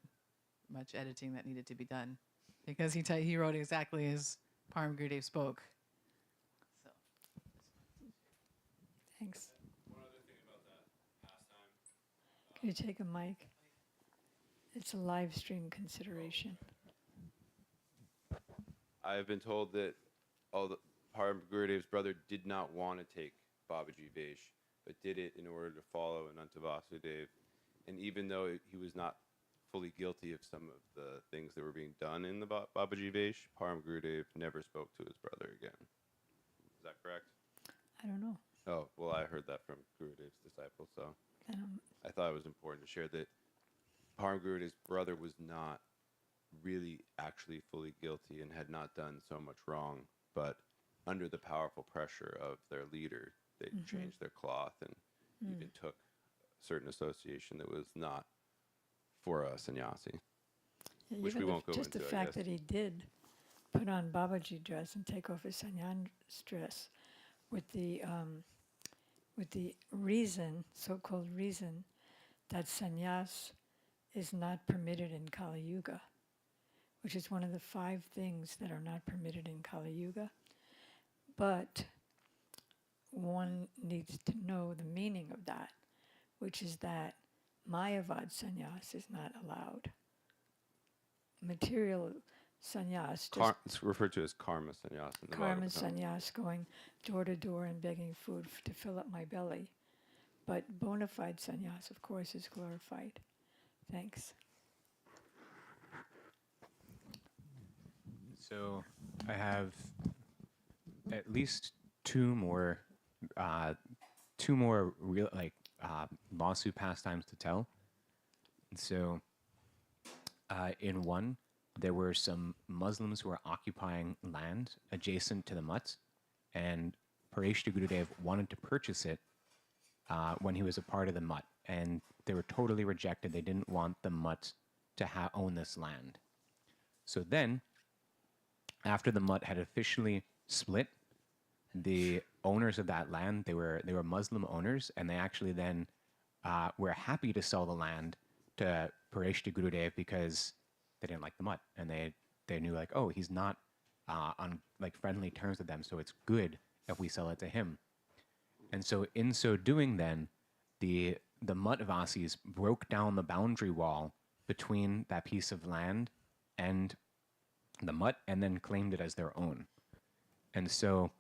much editing that needed to be done because he wrote exactly as Param Gurudev spoke. So. Thanks. One other thing about that pastime. Can you take a mic? It's a live stream consideration. I've been told that Param Gurudev's brother did not want to take Babaji Vesh, but did it in order to follow Ananta Vasudev. And even though he was not fully guilty of some of the things that were being done in the Babaji Vesh, Param Gurudev never spoke to his brother again. Is that correct? I don't know. Oh, well, I heard that from Gurudev's disciple, so I thought it was important to share that Param Gurudev's brother was not really actually fully guilty and had not done so much wrong, but under the powerful pressure of their leader, they changed their cloth and even took a certain association that was not for a sannyasi. Yeah, Which even we won't go just into, the I fact guess. that he did put on Babaji dress and take off his sannyas dress with the reason, so-called reason, that sannyas is not permitted in Kali Yuga, which is one of the 5 things that are not permitted in Kali Yuga. But one needs to know the meaning of that, which is that Mayavad sannyas is not allowed. Material sannyas, just It's referred to as karma sannyas in the karma Bhagavatam. sannyas, going door to door and begging food to fill up my belly. But bona fide sannyas, of course, is glorified. Thanks. So I have at least two more real lawsuit pastimes to tell. And so in one, there were some Muslims who were occupying land adjacent to the mutt, and Pareshta Gurudev wanted to purchase it when he was a part of the mutt, and they were totally rejected. They didn't want the mutt to own this land. So then, after the mutt had officially split, the owners of that land, they were Muslim owners, and they actually then were happy to sell the land to Pareshta Gurudev because they didn't like the mutt, and they knew like, oh, he's not on like friendly terms with them, so it's good if we sell it to him. And so in so doing, then the Muttvasis broke down the boundary wall between that piece of land and the mutt, and then claimed it as their own. And so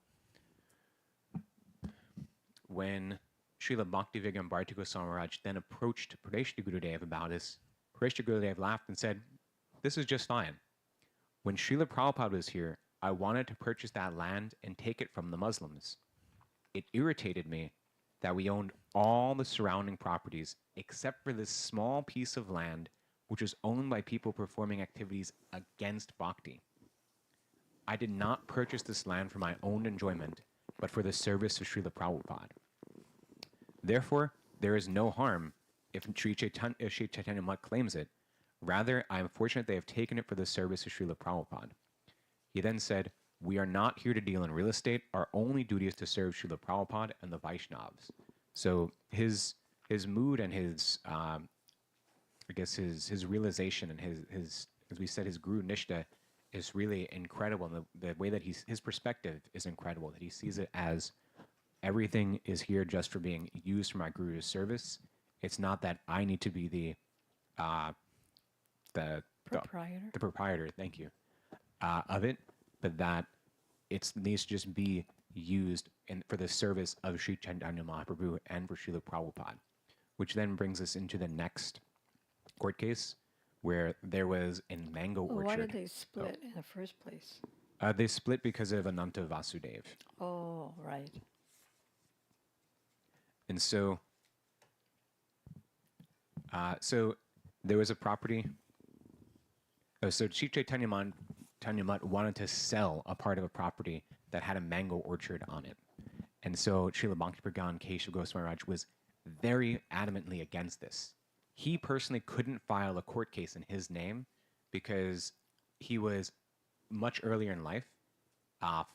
when Srila Bhaktivedanta Bharati Goswami Maharaj then approached Pareshta Gurudev about this, Pareshta Gurudev laughed and said, "This is just fine. When Srila Prabhupada was here, I wanted to purchase that land and take it from the Muslims. It irritated me that we owned all the surrounding properties except for this small piece of land which was owned by people performing activities against bhakti. I did not purchase this land for my own enjoyment, but for the service of Srila Prabhupada. Therefore, there is no harm if Sri Chaitanya Mutt claims it. Rather, I am fortunate they have taken it for the service of Srila Prabhupada." He then said, "We are not here to deal in real estate. Our only duty is to serve Srila Prabhupada and the Vaishnavas." So his mood and his I guess his realization and his as we said, his Guru Nishta is really incredible. And the way that his perspective is incredible, that he sees it as everything is here just for being used for my Guru's service. It's not that I need to be the Proprietor. the proprietor, thank you, of it, but that it needs to just be used for the service of Sri Chaitanya Mahaprabhu and for Srila Prabhupada, which then brings us into the next court case where there was a mango Well, orchard. why did they split in the first place? They split because of Ananta Vasudev. Oh, right. And so, so there was a property. Oh, so Sri Chaitanya Mutt wanted to sell a part of a property that had a mango orchard on it. And so Srila Bhaktiprjnana Kesava Goswami Maharaj was very adamantly against this. He personally couldn't file a court case in his name because he was much earlier in life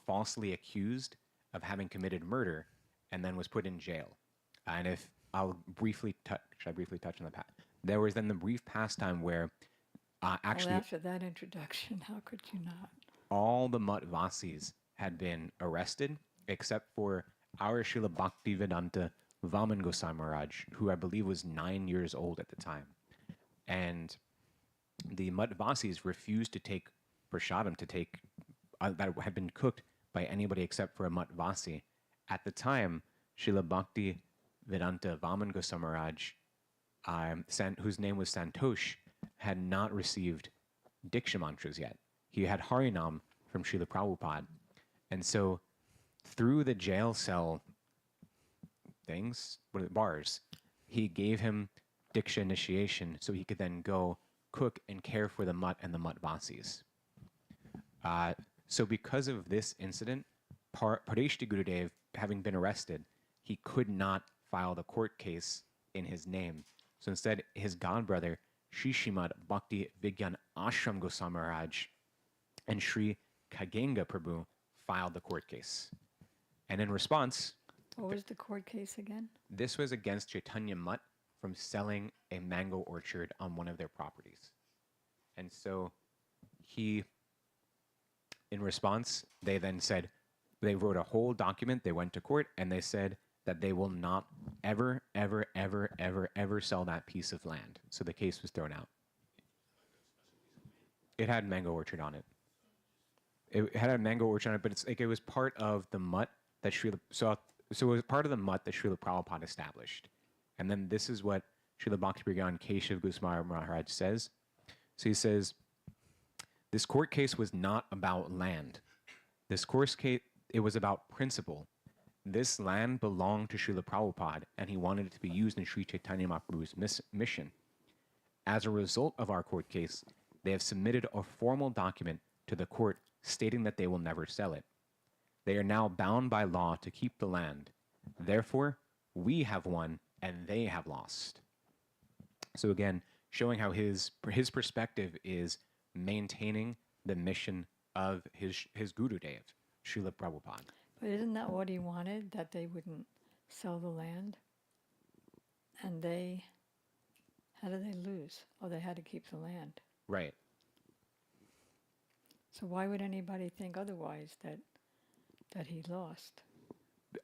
falsely accused of having committed murder and then was put in jail. And if I'll briefly touch, should I briefly touch on the past? There was then the brief pastime where actually Well, after that introduction, how could you not? all the Muttvasis had been arrested except for our Srila Bhaktivedanta Vaman Goswami Maharaj, who I believe was 9 years old at the time. And the Muttvasis refused to take prashadam, to take that had been cooked by anybody except for a Muttvasi. At the time, Srila Bhaktivedanta Vaman Goswami Maharaj, whose name was Santosh, had not received Diksha mantras yet. He had Harinam from Srila Prabhupada. And so through the jail cell things, bars, he gave him Diksha initiation so he could then go cook and care for the mutt and the mutt vasis. So because of this incident, Pradeshti Gurudev, having been arrested, he could not file the court case in his name. So instead, his godbrother, Sri Srimad Bhakti Vigyan Ashram Goswami Maharaj and Sri Kagenga Prabhu filed the court case. And in response, What was the court case again? this was against Chaitanya Mutt from selling a mango orchard on one of their properties. And so he, in response, they then said, they wrote a whole document, they went to court, and they said that they will not ever, ever, ever, ever, ever sell that piece of land. So the case was thrown out. It had mango orchard on it. It had a mango orchard on it, but it's like it was part of the mutt that Srila, so it was part of the mutt that Srila Prabhupada established. And then this is what Srila Bhaktiprjnana Kesava Goswami Maharaj says. So he says, this court case was not about land. This court case, it was about principle. This land belonged to Srila Prabhupada, and he wanted it to be used in Sri Chaitanya Mahaprabhu's mission. As a result of our court case, they have submitted a formal document to the court stating that they will never sell it. They are now bound by law to keep the land. Therefore, we have won and they have lost. So again, showing how his perspective is maintaining the mission of his Gurudev, Srila Prabhupada. But isn't that what he wanted, that they wouldn't sell the land? And they, how did they lose? Oh, they had to keep the land. Right. So why would anybody think otherwise, that he lost?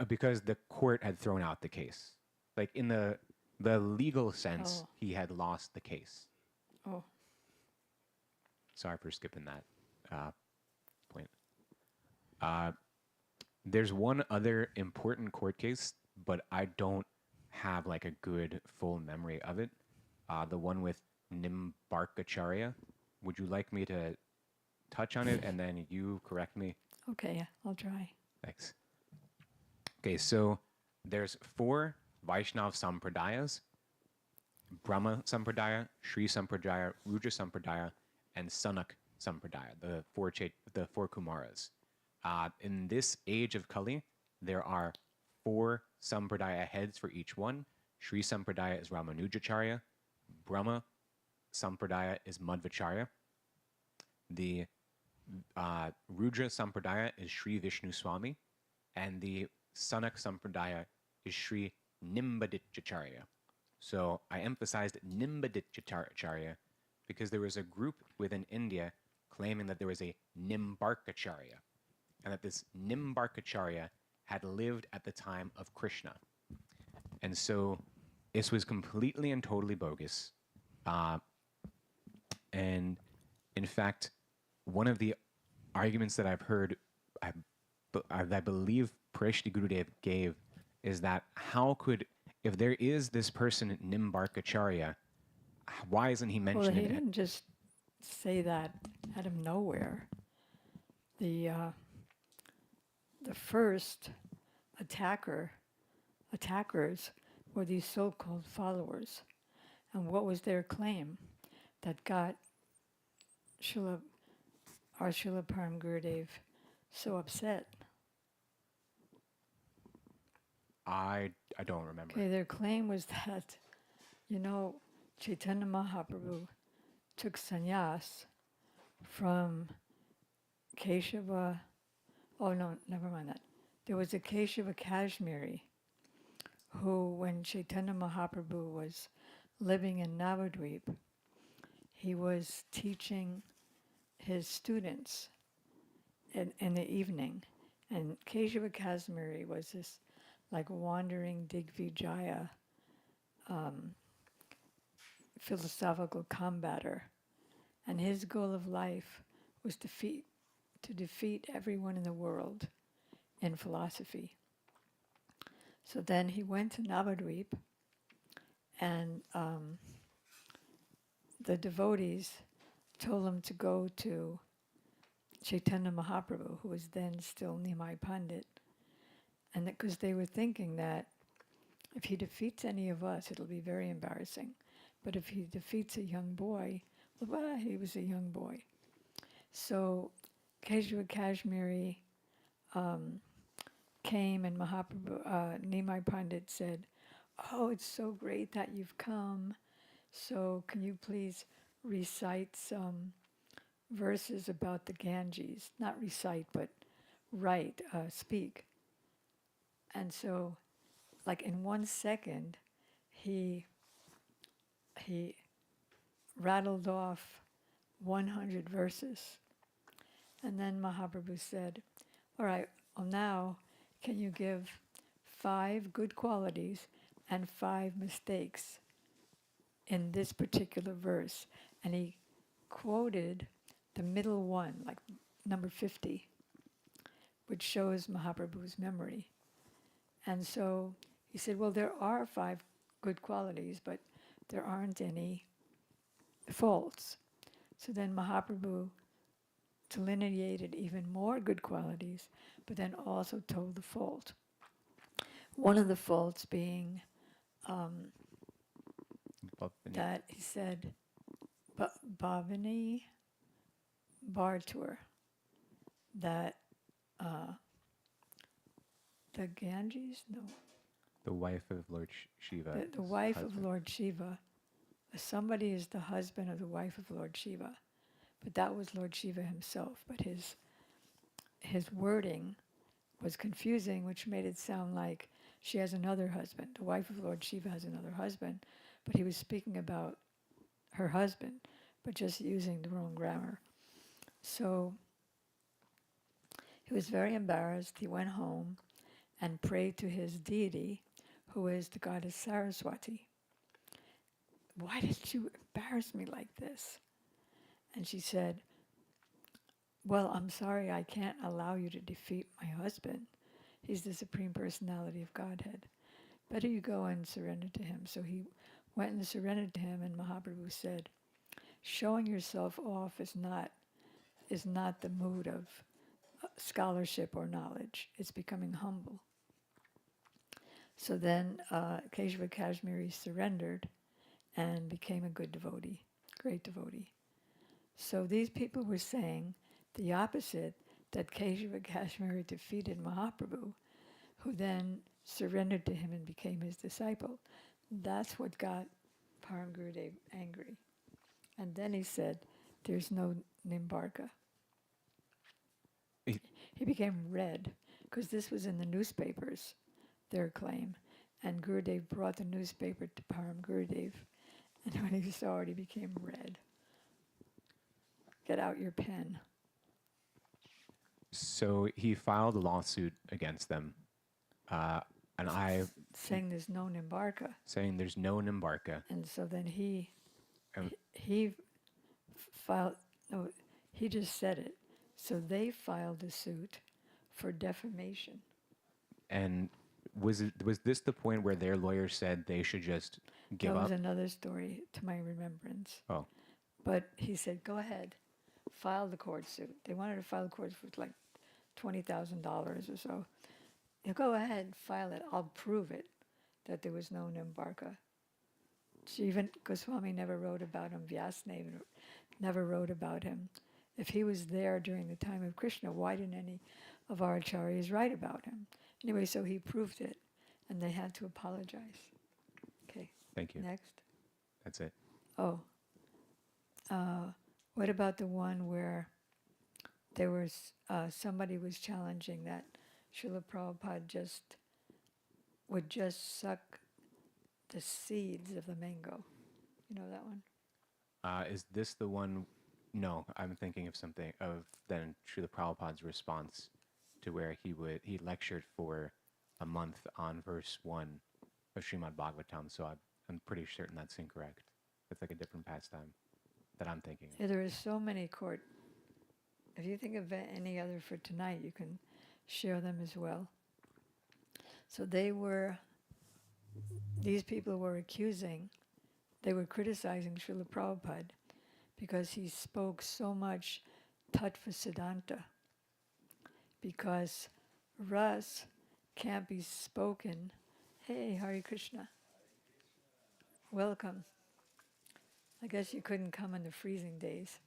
Because the court had thrown out the case. Like in the legal sense, he had lost the case. Oh, Sorry for skipping that point. There's one other important court case, but I don't have like a good full memory of it. The one with Nimbarkacharya. Would you like me to touch on it and then you correct me? okay, I'll try. Thanks. Okay, so there's 4 Vaishnav Sampradayas: Brahma Sampradaya, Sri Sampradaya, Rudra Sampradaya, and Sanak Sampradaya, the four Kumaras. In this age of Kali, there are 4 Sampradaya heads for each one. Sri Sampradaya is Ramanujacharya, Brahma Sampradaya is Madhvacharya, the Rudra Sampradaya is Sri Vishnu Swami, and the Sanak Sampradaya is Sri Nimbaditacharya. So I emphasized Nimbaditacharya because there was a group within India claiming that there was a Nimbarkacharya, and that this Nimbarkacharya had lived at the time of Krishna. And so this was completely and totally bogus. And in fact, one of the arguments that I've heard, I believe Pradeshti Gurudev gave, is that how could, if there is this person Nimbarkacharya, why isn't he Well, mentioned he it? didn't just say that out of nowhere. The first attackers were these so-called followers. And what was their claim that got our Srila Param Gurudev so upset? I don't remember. Okay, their claim was that, Chaitanya Mahaprabhu took sannyas from Kesava. Oh no, never mind that. There was a Kesava Kashmiri who, when Chaitanya Mahaprabhu was living in Navadvip, he was teaching his students in the evening. And Kesava Kashmiri was this like wandering Digvijaya philosophical combator. And his goal of life was to defeat everyone in the world in philosophy. So then he went to Navadvip, and the devotees told him to go to Chaitanya Mahaprabhu, who was then still Nimai Pandit, and because they were thinking that if he defeats any of us, it'll be very embarrassing. but if he defeats a young boy, well, he was a young boy. So Kesava Kashmiri came, and Mahaprabhu, Nimai Pandit said, "Oh, it's so great that you've come. So can you please recite some verses about the Ganges? Not recite, but write, speak." And so, like in 1 second, he rattled off 100 verses. And then Mahaprabhu said, "All right, well now, can you give 5 good qualities and 5 mistakes in this particular verse?" And he quoted the middle one, like number 50, which shows Mahaprabhu's memory. And so he said, well, there are 5 good qualities, but there aren't any faults. So then Mahaprabhu delineated even more good qualities, but then also told the fault. One of the faults being that he said, Bhavani Bartur, that the Ganges, no, The wife of Lord Shiva. the wife of Lord Shiva, somebody is the husband of the wife of Lord Shiva, but that was Lord Shiva himself. But his wording was confusing, which made it sound like she has another husband. The wife of Lord Shiva has another husband, but he was speaking about her husband, but just using the wrong grammar. So he was very embarrassed. He went home and prayed to his deity, who is the goddess Saraswati. "Why did you embarrass me like this?" And she said, "Well, I'm sorry, I can't allow you to defeat my husband. He's the Supreme Personality of Godhead. Better you go and surrender to him." So he went and surrendered to him, and Mahaprabhu said, "Showing yourself off is not the mood of scholarship or knowledge. It's becoming humble." So then Kesava Kashmiri surrendered and became a good devotee, great devotee. So these people were saying the opposite, that Kesava Kashmiri defeated Mahaprabhu, who then surrendered to him and became his disciple. That's what got Param Gurudev angry. And then he said, "There's no Nimbarka." He became red, because this was in the newspapers, their claim. And Gurudev brought the newspaper to Param Gurudev, and when he saw it, he became red. "Get out your pen." So he filed a lawsuit against them, and saying there's no Nimbarka. saying there's no Nimbarka. And so then he Um, filed, no, he just said it. So they filed a suit for defamation. And was this the point where their lawyer said they should just give That up? was another story to my remembrance. Oh, But he said, "Go ahead, file the court suit." They wanted to file the court suit for like $20,000 or so. "You go ahead, file it. I'll prove it that there was no Nimbarka." Even Goswami never wrote about him. Vyasdev never wrote about him. If he was there during the time of Krishna, why didn't any of our acharyas write about him? Anyway, so he proved it, and they had to apologize. Okay, thank you. next. That's it. Oh, what about the one where there was somebody was challenging that Srila Prabhupada would just suck the seeds of the mango? You know that one? Is this the one? No, I'm thinking of something of then Srila Prabhupada's response to where he lectured for a month on verse 1 of Srimad Bhagavatam. So I'm pretty certain that's incorrect. It's like a different pastime that I'm thinking of. Yeah, there are so many court. If you think of any other for tonight, you can share them as well. So these people were criticizing Srila Prabhupada because he spoke so much tattva siddhanta, because ras can't be spoken. Hey, Hare Krishna. Welcome. I guess you couldn't come in the freezing days.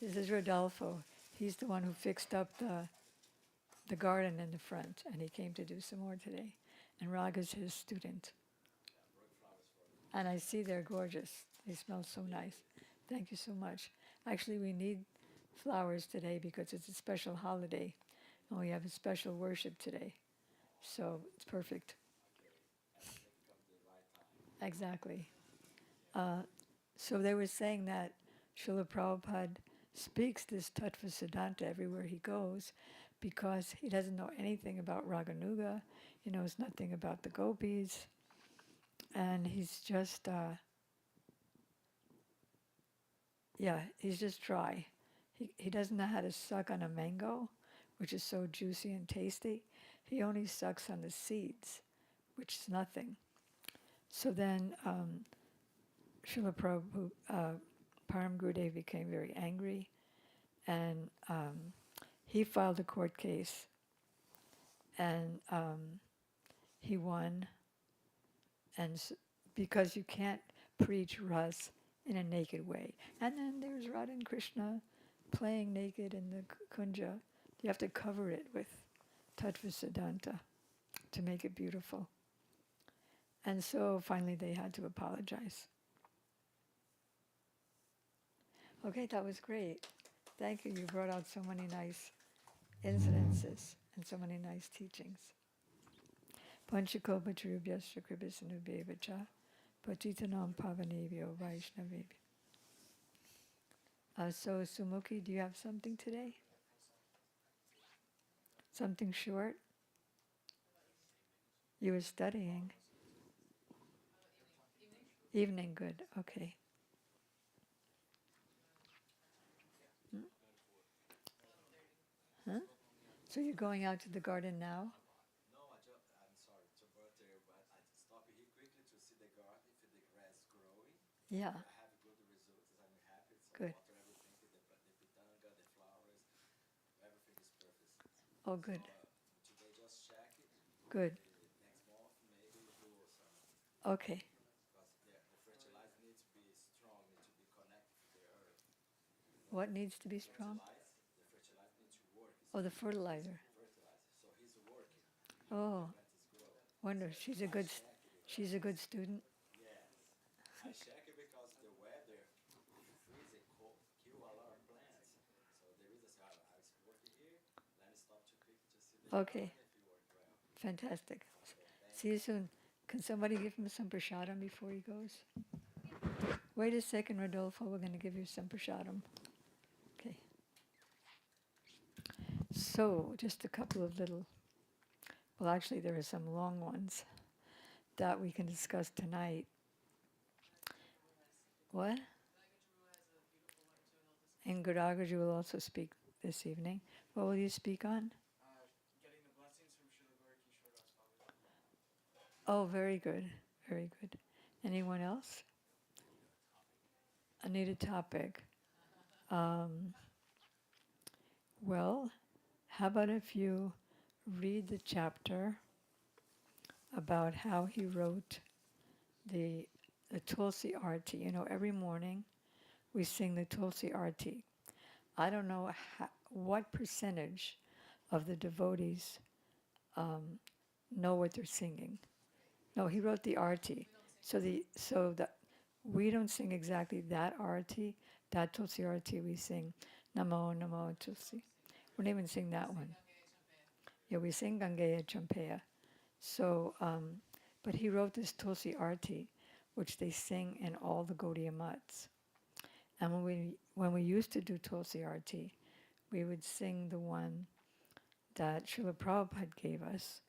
This is Rodolfo. He's the one who fixed up the garden in the front, and he came to do some more today. And Raga's his student. And I see they're gorgeous. They smell so nice. Thank you so much. Actually, we need flowers today because it's a special holiday, and we have a special worship today. So it's perfect. Exactly. So they were saying that Srila Prabhupada speaks this Tattva Siddhanta everywhere he goes because he doesn't know anything about Raganuga. He knows nothing about the gopis. And he's just, he's just dry. He doesn't know how to suck on a mango, which is so juicy and tasty. He only sucks on the seeds, which is nothing. So then Srila Param Gurudev became very angry, and he filed a court case, and he won. And because you can't preach ras in a naked way. And then there's Radha and Krishna playing naked in the kunja. You have to cover it with Tattva Siddhanta to make it beautiful. And so finally they had to apologize. Okay, that was great. Thank you. You brought out so many nice incidences and so many nice teachings. Panchakopa Charubhyasya Kripasanubheva Patitanam Pavanebhyo Vaishnavebhyo. So Sumukhi, do you have something today? Something short? You were studying. Evening, good, okay. Huh? So you're going out to the garden now? No, I'm sorry to butter, but I stop here quickly to see the garden, if the grass growing. Yeah, I have good results, I'm happy. So good. water everything, the pitanga, the flowers, everything is perfect. Oh, good, So, today just check it. good. Next month maybe do some, Okay, because the fertilizer needs to be strong, needs to be connected to the earth. what needs to be strong? The fertilizer needs to work. Oh, the fertilizer. Fertilizer. So he's working. Oh, Plant is growing. wonder, she's a good student. Yes. I check it because the weather freezing cold kill a lot of plants. So there is a I was working here. Let me stop too quick to see the Okay, if you work well. fantastic. See you soon. Can somebody give him some prasadam before he goes? Wait a second, Rodolfo. We're going to give you some prasadam. Okay. So, just a couple of little, well, actually, there are some long ones that we can discuss tonight. What? And Guragaji will also speak this evening. What will you speak on? Getting the blessings from Srila Gauraki Sridhar. Oh, very good. Very good. Anyone else? I need a topic. Well, how about if you read the chapter about how he wrote the Tulsi Arti. You know, every morning we sing the Tulsi Arti. I don't know what percentage of the devotees know what they're singing. No, he wrote the Arti. So that we don't sing exactly that Arti, that Tulsi Arti. We sing Namo Namo Tulsi. We don't even sing that one. Yeah, we sing Gangeya Champeya. So, but he wrote this Tulsi Arti, which they sing in all the Gaudiya mats. And when we used to do Tulsi Arti, we would sing the one that Srila Prabhupada gave us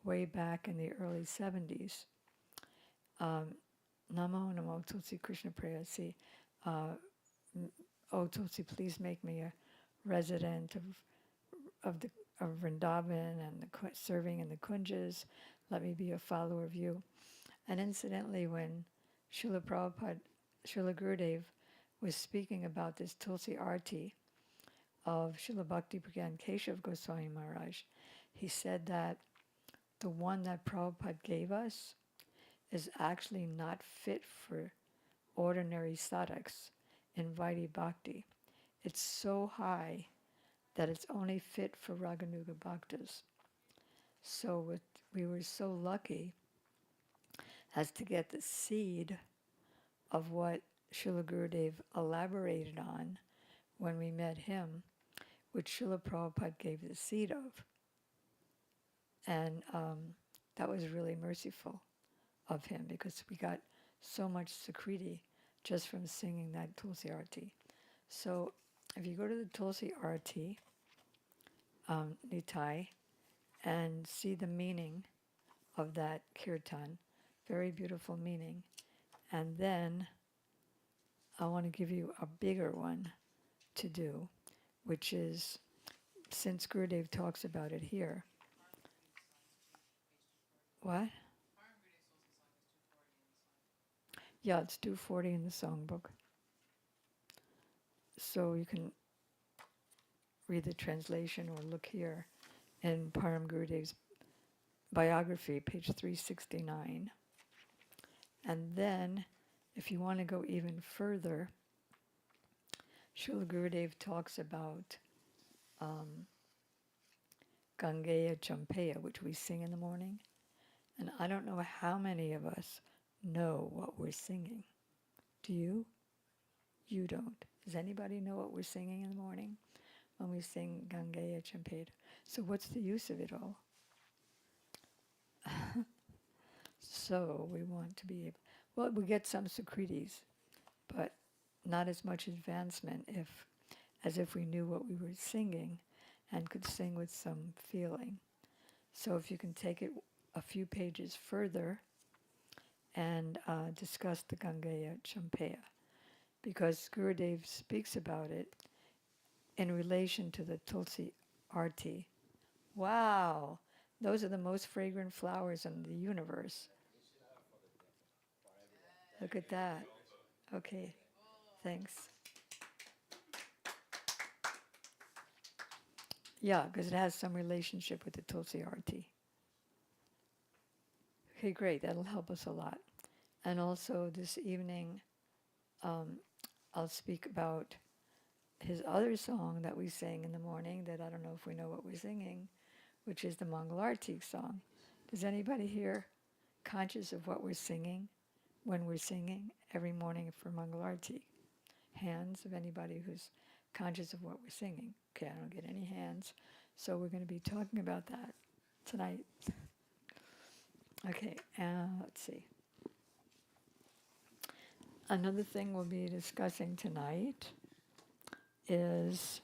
way back in the early 70s. Namo Namo Tulsi Krishna Prayasi. Oh Tulsi, please make me a resident of Vrindavan and serving in the kunjas. Let me be a follower of you. And incidentally, when Srila Prabhupada, Srila Gurudev was speaking about this Tulsi Arti of Srila Bhaktiprjnana Kesava Goswami Maharaj, he said that the one that Prabhupada gave us is actually not fit for ordinary sadhaks in Vaidhi Bhakti. It's so high that it's only fit for Raganuga Bhaktas. So we were so lucky as to get the seed of what Srila Gurudev elaborated on when we met him, which Srila Prabhupada gave the seed of. And that was really merciful of him because we got so much Sukriti just from singing that Tulsi Arati. So if you go to the Tulsi Arati, Nitai, and see the meaning of that kirtan, very beautiful meaning. And then I want to give you a bigger one to do, which is, since Gurudev talks about it here. What? Yeah, it's 240 in the songbook. So you can read the translation or look here in Param Gurudev's biography, page 369. And then, if you want to go even further, Srila Gurudev talks about Gangeya Champeya, which we sing in the morning. And I don't know how many of us know what we're singing. Do you? You don't. Does anybody know what we're singing in the morning when we sing Gangeya Champeya? So what's the use of it all? So we want to be able, well, we get some Sukritis, but not as much advancement as if we knew what we were singing and could sing with some feeling. So if you can take it a few pages further and discuss the Gangeya Champeya, because Gurudev speaks about it in relation to the Tulsi Arti. Wow, those are the most fragrant flowers in the universe. Look at that. Okay, thanks. Yeah, because it has some relationship with the Tulsi Arti. Okay, great. That'll help us a lot. And also this evening, I'll speak about his other song that we sing in the morning that I don't know if we know what we're singing, which is the Mangalarti song. Is anybody here conscious of what we're singing when we're singing every morning for Mangalarti? Hands of anybody who's conscious of what we're singing. Okay, I don't get any hands. So we're going to be talking about that tonight. Okay, let's see. Another thing we'll be discussing tonight is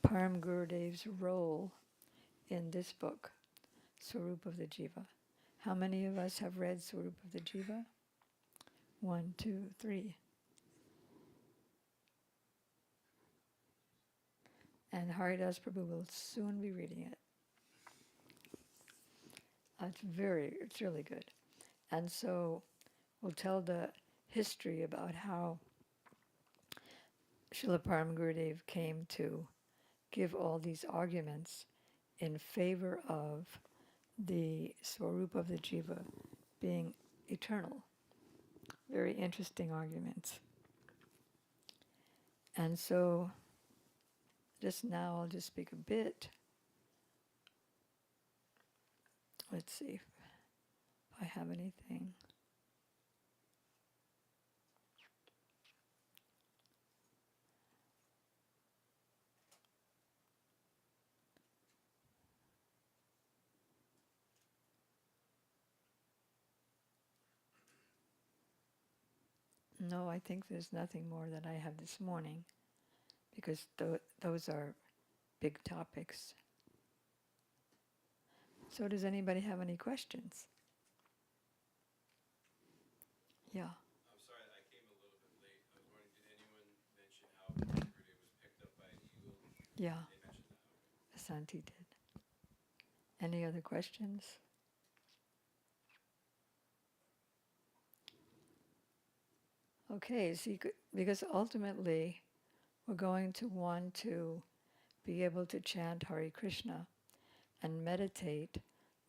Param Gurudev's role in this book, Swarup of the Jiva. How many of us have read Swarup of the Jiva? 1, 2, 3. And Haridas Prabhu will soon be reading it. It's really good. And so we'll tell the history about how Srila Param Gurudev came to give all these arguments in favor of the Swarup of the Jiva being eternal. Very interesting arguments. And so just now I'll just speak a bit. Let's see if I have anything. No, I think there's nothing more that I have this morning because those are big topics. So does anybody have any questions? Yeah. I'm sorry, I came a little bit late. I was wondering, did anyone mention how Parambirdi was picked up by an eagle? Yeah, They mentioned that. Okay. Santi did. Any other questions? Okay, see, because ultimately we're going to want to be able to chant Hare Krishna and meditate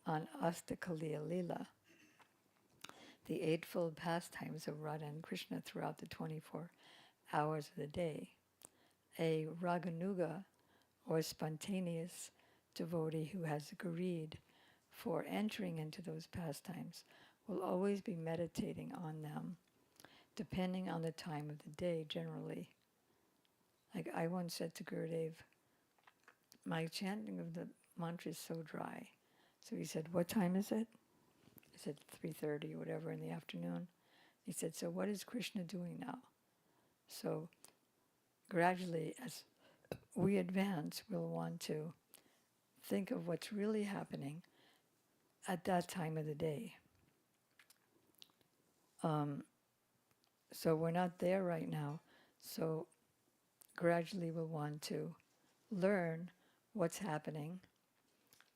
on Astakaliya Lila. the eightfold pastimes of Radha and Krishna throughout the 24 hours of the day. A Raganuga, or spontaneous devotee who has agreed for entering into those pastimes, will always be meditating on them, depending on the time of the day generally. Like I once said to Gurudev, my chanting of the mantra is so dry. So he said, what time is it? I said 3:30 or whatever in the afternoon. He said, so what is Krishna doing now? So gradually, as we advance, we'll want to think of what's really happening at that time of the day. So we're not there right now. So gradually we'll want to learn what's happening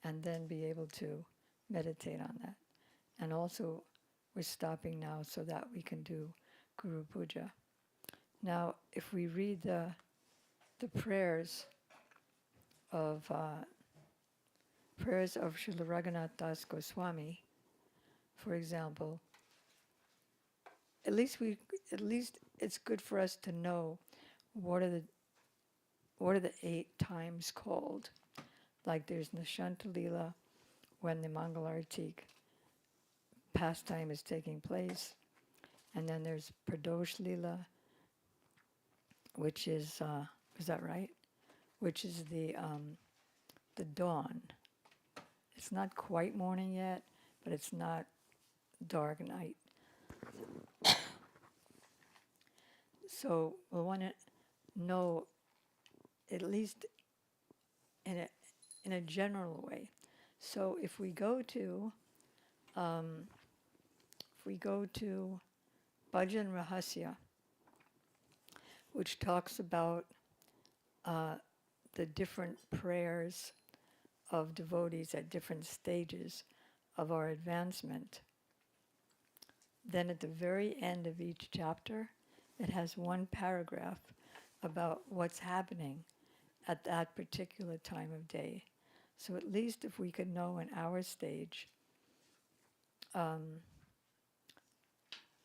and then be able to meditate on that. And also we're stopping now so that we can do Guru Puja. Now, if we read the prayers of Srila Raghunath Das Goswami, for example, at least it's good for us to know what are the 8 times called. Like there's Nishanta Lila, when the Mangalartik pastime is taking place, and then there's Pradosh Lila, which is that right? Which is the dawn. It's not quite morning yet, but it's not dark night. So we'll want to know, at least in a general way. So if we go to Bhajan Rahasya, which talks about the different prayers of devotees at different stages of our advancement, then at the very end of each chapter, it has one paragraph about what's happening at that particular time of day. So at least if we could know in our stage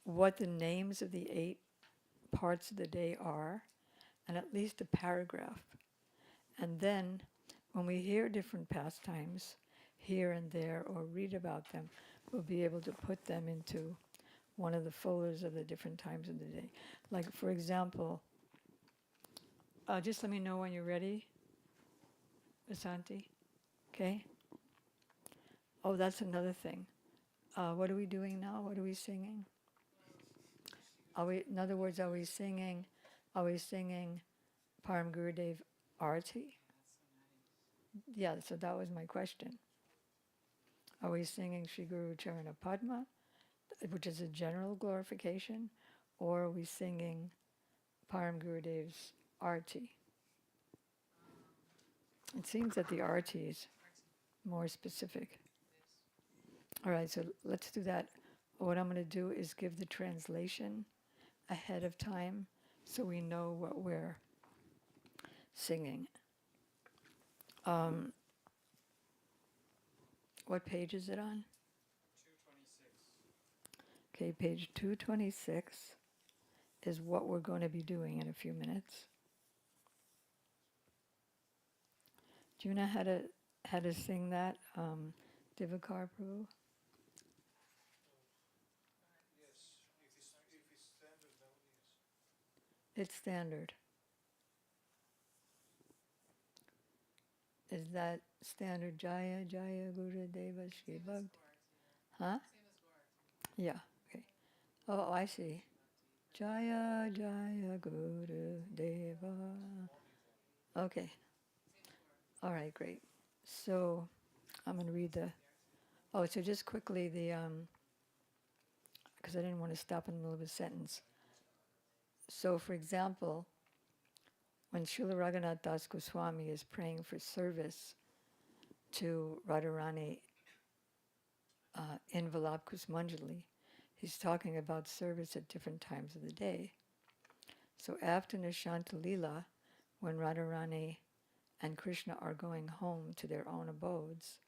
what the names of the 8 parts of the day are, and at least a paragraph. And then when we hear different pastimes here and there or read about them, we'll be able to put them into one of the folders of the different times of the day. Like, for example, just let me know when you're ready, Vasanti. Okay? Oh, that's another thing. What are we doing now? What are we singing? In other words, are we singing Param Gurudev Arati? Yeah, so that was my question. Are we singing Sri Guru Charana Padma, which is a general glorification, or are we singing Param Gurudev's Arti? It seems that the Arti is more specific. All right, so let's do that. What I'm going to do is give the translation ahead of time so we know what we're singing. What page is it on? 226. Okay, page 226 is what we're going to be doing in a few minutes. Do you know how to sing that, Divakar Prabhu? Yes, if it's standard, then yes. It's standard. Is that standard Jaya Jaya Guru Deva Shri Bhakti? Huh? Yeah, okay. Oh, I see. Jaya Jaya Guru Deva. Okay. All right, great. So I'm going to read so just quickly because I didn't want to stop in the middle of a sentence. So for example, when Srila Raghunath Das Goswami is praying for service to Radharani in Valabhkus Manjali, he's talking about service at different times of the day. So after Nishanta Lila, when Radharani and Krishna are going home to their own abodes,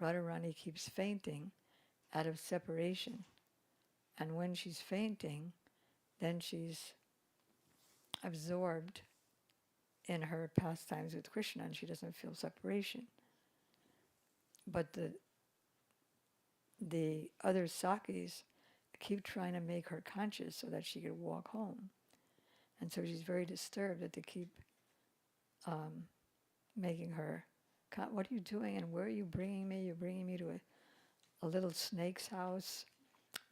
Radharani keeps fainting, out of separation. And when she's fainting, then she's absorbed in her pastimes with Krishna and she doesn't feel separation. But the other Sakis keep trying to make her conscious so that she could walk home. And so she's very disturbed that they keep making her, what are you doing and where are you bringing me? You're bringing me to a little snake's house.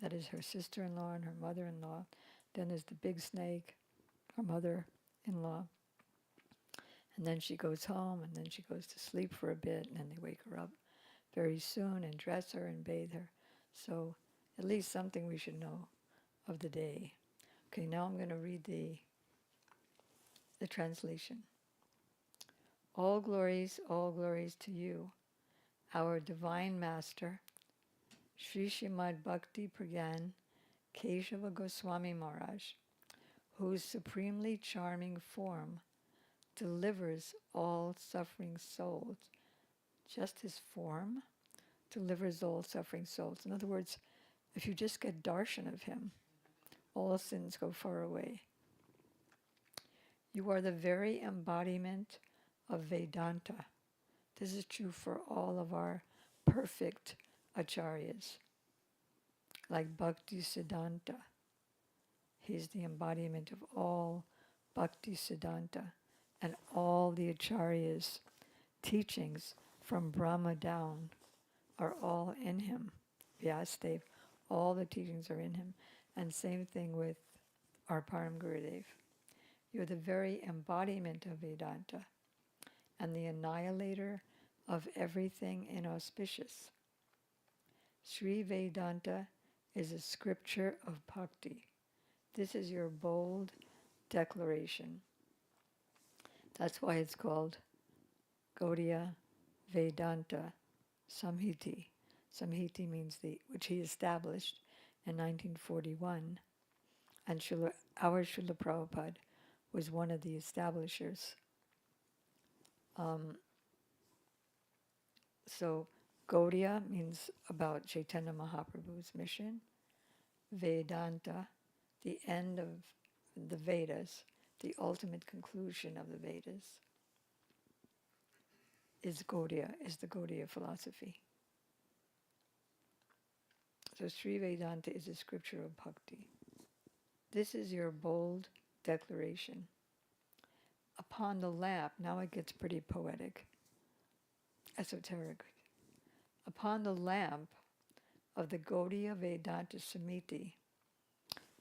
That is her sister-in-law and her mother-in-law. Then there's the big snake, her mother-in-law. And then she goes home and then she goes to sleep for a bit and then they wake her up very soon and dress her and bathe her. So at least something we should know of the day. Okay, now I'm going to read the translation. All glories to you, our Divine Master, Sri Srimad Bhaktiprjnana Kesava Goswami Maharaj, whose supremely charming form delivers all suffering souls. Just his form delivers all suffering souls. In other words, if you just get darshan of him, all sins go far away. You are the very embodiment of Vedanta. This is true for all of our perfect acharyas, like Bhakti Siddhanta. He's the embodiment of all Bhakti Siddhanta and all the acharyas' teachings from Brahma down are all in him. Vyasadeva, all the teachings are in him. And same thing with our Param Gurudev. You're the very embodiment of Vedanta and the annihilator of everything inauspicious. Sri Vedanta is a scripture of bhakti. This is your bold declaration. That's why it's called Gaudiya Vedanta Samhiti. Samhiti means which he established in 1941. And our Srila Prabhupada was one of the establishers. So Gaudiya means about Chaitanya Mahaprabhu's mission. Vedanta, the end of the Vedas, the ultimate conclusion of the Vedas, is Gaudiya, is the Gaudiya philosophy. So Sri Vedanta is a scripture of bhakti. This is your bold declaration. Upon the lamp, now it gets pretty poetic, esoteric. Upon the lamp of the Gaudiya Vedanta Samiti,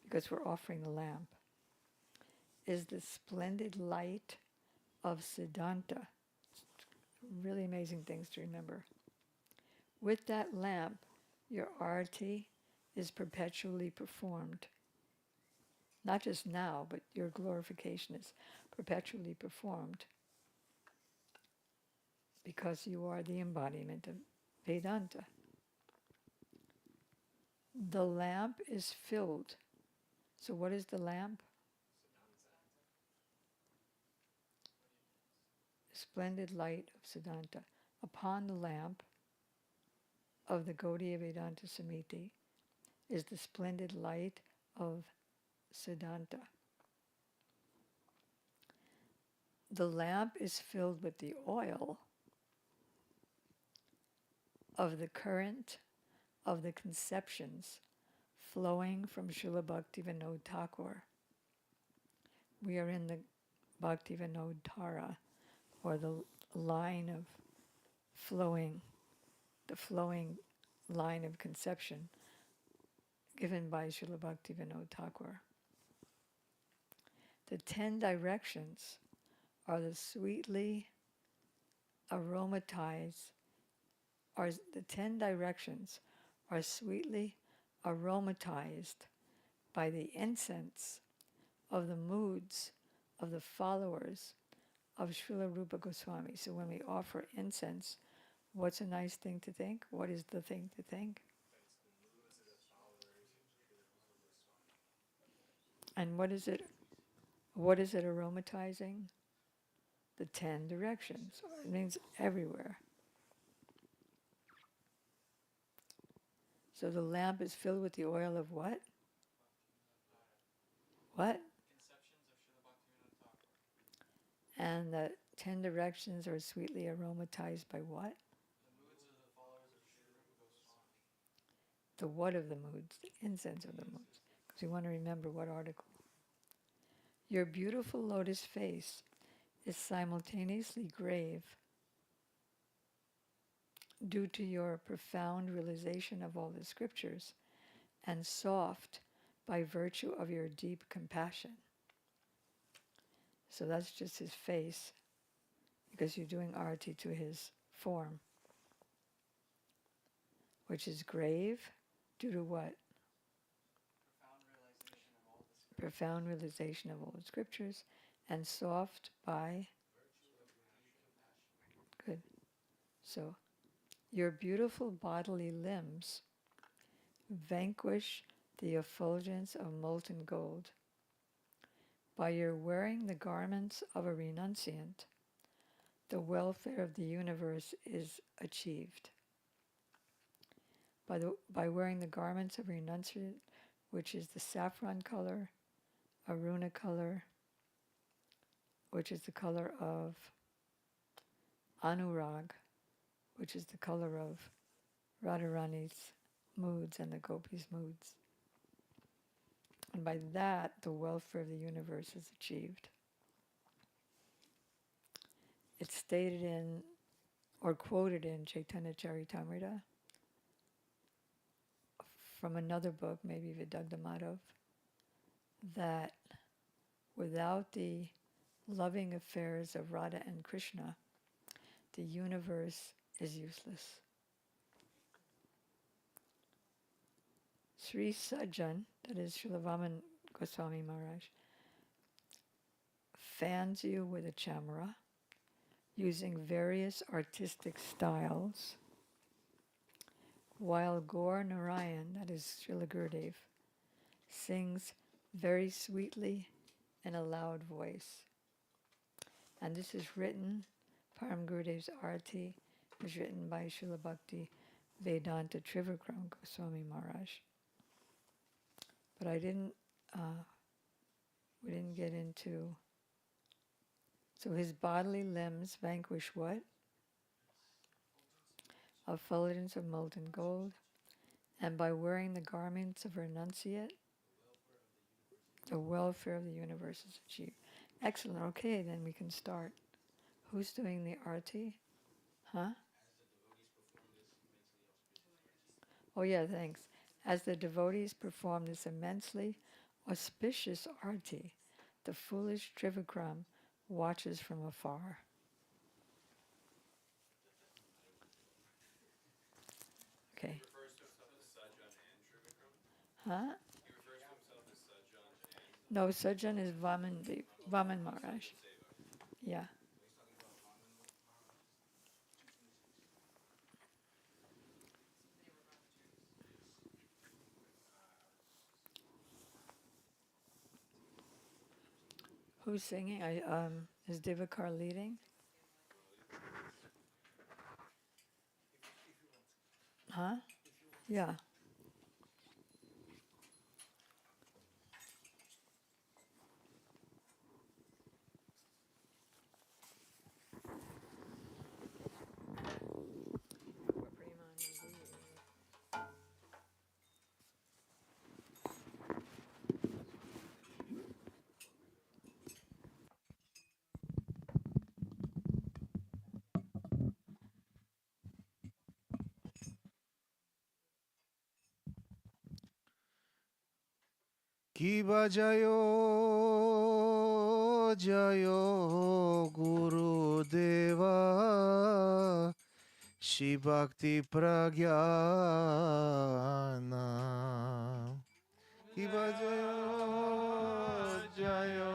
because we're offering the lamp, is the splendid light of Siddhanta. Really amazing things to remember. With that lamp, your arati is perpetually performed. Not just now, but your glorification is perpetually performed because you are the embodiment of Vedanta. The lamp is filled. So what is the lamp? Splendid light of Siddhanta. Upon the lamp of the Gaudiya Vedanta Samiti is the splendid light of Siddhanta. The lamp is filled with the oil of the current of the conceptions flowing from Srila Bhaktivinoda Thakur. We are in the Bhaktivinoda Dhara, or the line of flowing, the flowing line of conception given by Srila Bhaktivinoda Thakur. The 10 directions are the sweetly aromatized, the 10 directions are sweetly aromatized by the incense of the moods of the followers of Srila Rupa Goswami. So when we offer incense, what's a nice thing to think? What is the thing to think? And what is it? What is it aromatizing? The 10 directions. It means everywhere. So the lamp is filled with the oil of what? What? Conceptions of Srila Bhaktiprjnana Thakur. And the 10 directions are sweetly aromatized by what? The moods of the followers of Sri Rupa Goswami. The what of the moods? The incense of the moods. Because we want to remember what article. Your beautiful lotus face is simultaneously grave due to your profound realization of all the scriptures and soft by virtue of your deep compassion. So that's just his face, because you're doing arati to his form, which is grave due to what? Profound realization of all the scriptures. Profound realization of all the scriptures, and soft by, good. So, your beautiful bodily limbs vanquish the effulgence of molten gold. By your wearing the garments of a renunciant, the welfare of the universe is achieved. By wearing the garments of renunciant, which is the saffron color, aruna color, which is the color of anurag, which is the color of Radharani's moods and the gopis' moods. And by that, the welfare of the universe is achieved. It's stated in, or quoted in Chaitanya Charitamrita, from another book, maybe Vidagdha Madhav, that without the loving affairs of Radha and Krishna, the universe is useless. Sri Sajjan, that is Srila Vaman Goswami Maharaj, fans you with a chamara using various artistic styles, while Gaur Narayan, that is Srila Gurudev, sings very sweetly in a loud voice. And this is written, Param Gurudev's Arati is written by Srila Bhakti Vedanta Trivikram Goswami Maharaj. But we didn't get into, so his bodily limbs vanquish what? Effulgence of molten gold, and by wearing the garments of renunciate, the welfare of the universe is achieved. Excellent. Okay, then we can start. Who's doing the arati? Huh? Oh yeah, thanks. As the devotees perform this immensely auspicious arati, the foolish Trivikram watches from afar. Okay. He refers to himself as Sajjan and Trivikram. Huh? He refers to himself as Sajjan and No, Sajjan is Vaman Maharaj. Kesava. Yeah. Who's singing? Is Divakar leading? Huh? Yeah. Kiba jayo jayo Guru Deva Shri Bhakti Pragyana. Kiba jayo jayo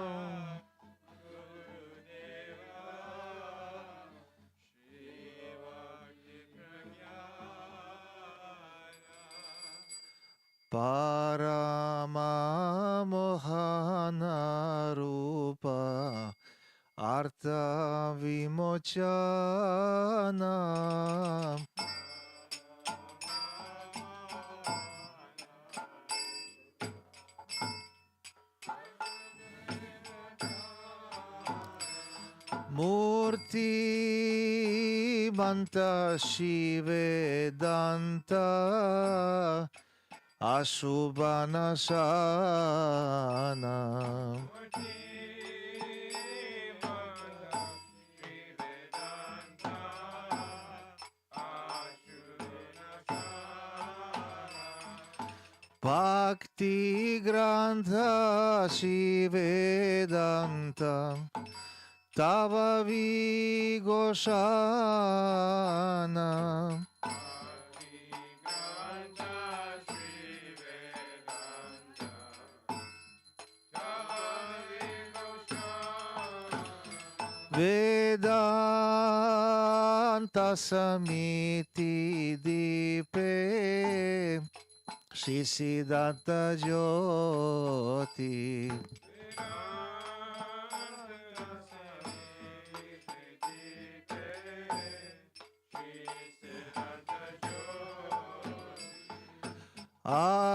Parama Mohana Rupa Artha Vimochana Murti Manta Shivedanta Ashubhanashana Bhakti Grantha Shivedanta Tava Vigoshana Vedanta Samiti Dipe Shisiddhanta Jyoti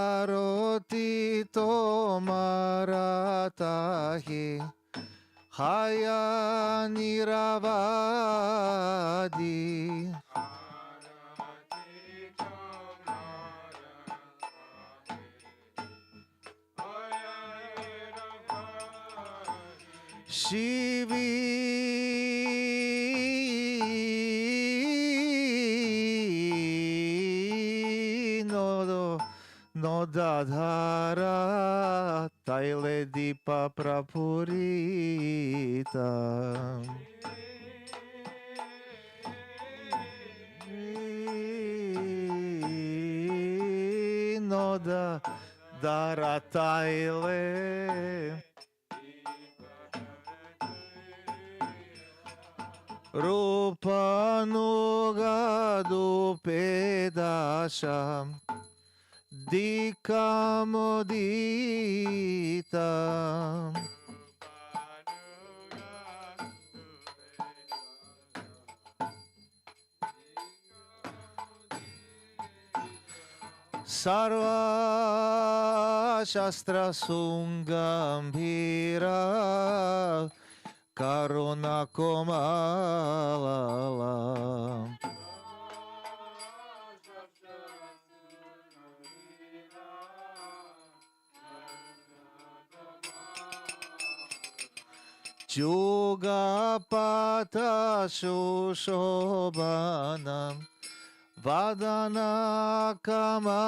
Aroti Tomaratahi Haya Niravadi Shivi Nodadhara Taile Dipa Prapurita Noda Dara Taile Rupanugadu Pedasham Dikamodita Sarva Shastra Sungambhira Karuna Komala Juga Pata Shushobanam Vadana Kamala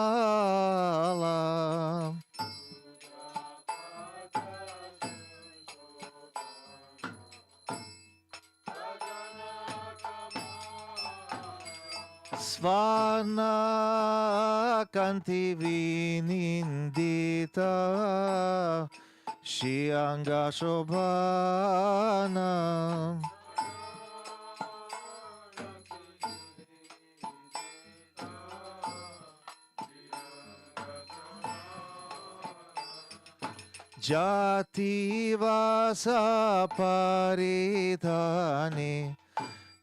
Svana Kanti Vinindita Shianga Shobhana Jati Vasa Paridhani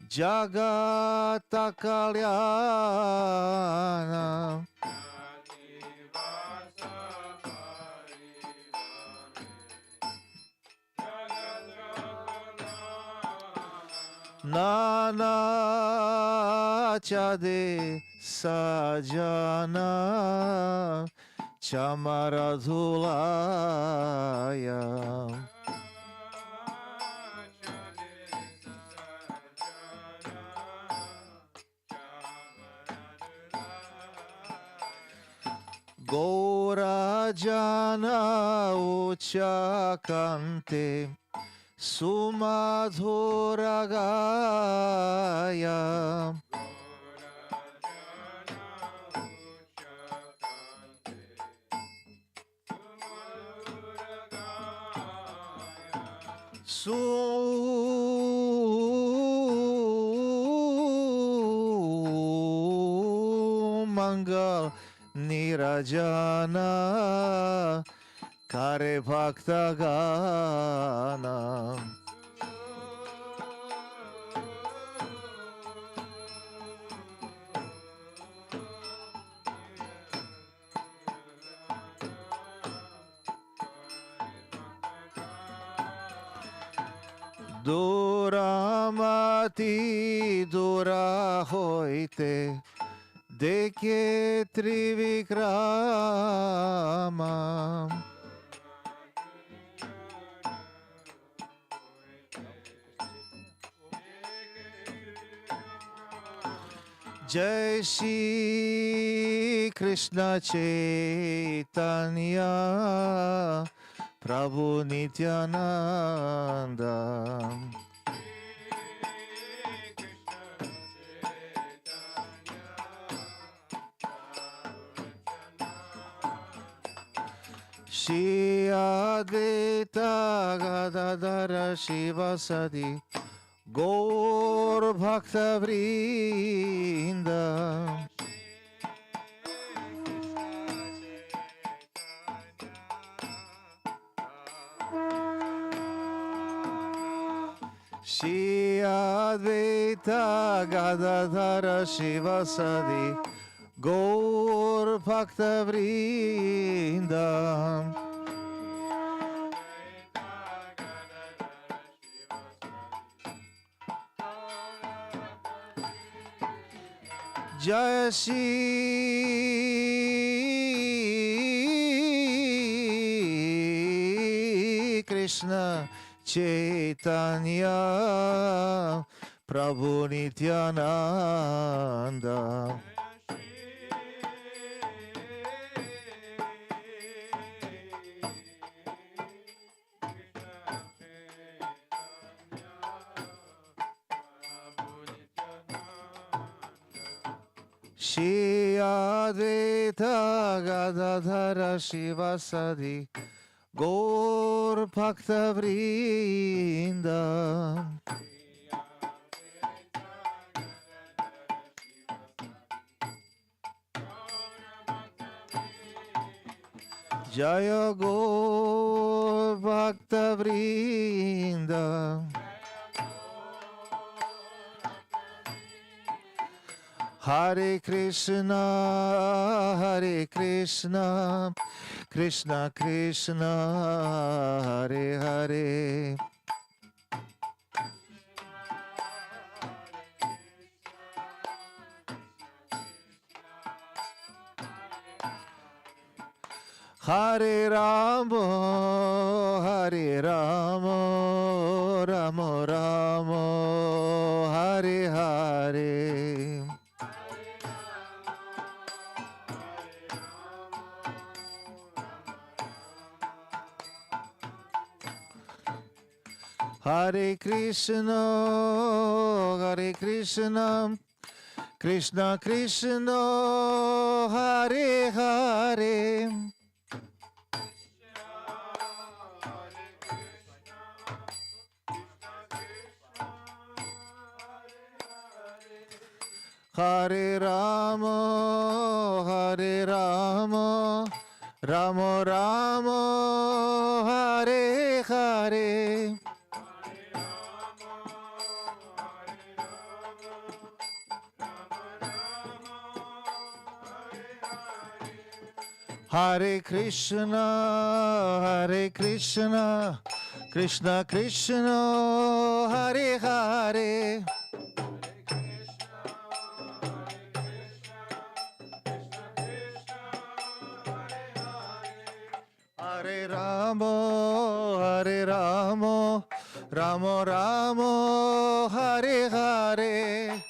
Jagata Kalyana Nana Chade Sajana Chamaradhulaya Gaurajana Uchakante Sumadhuragaya Sumangal Nirajana Kare Bhaktagana Dura অতি দূরা হইতে দেখে ত্রিবিক্রম জয় শ্রী কৃষ্ণ চৈতন্য প্রভু নিত্যানন্দ শ্রী অদ্বৈত গদাধর শিবসদি গৌর ভক্তবৃন্দ শ্রী অদ্বৈত গদাধর শিবসদি গৌর ভক্তবৃন্দ জয় শ্রী কৃষ্ণ চৈতন্য প্রভু নিত্যানন্দ শ্রী অদ্বৈত গদাধর শিবসদি গৌর ভক্তবৃন্দ জয় গৌর ভক্তবৃন্দ Hare Krishna, Hare Krishna, Krishna Krishna, Hare Hare. Hare Rama, Hare Rama, Rama Rama, Hare Hare. Hare Krishna, Hare Krishna, Krishna Krishna, Hare Hare. Hare Rama, Hare Rama, Rama Rama, Hare Hare. Hare Krishna, Hare Krishna, Krishna Krishna, Hare Hare. Hare Rama, Hare Rama, Rama Rama, Hare Hare.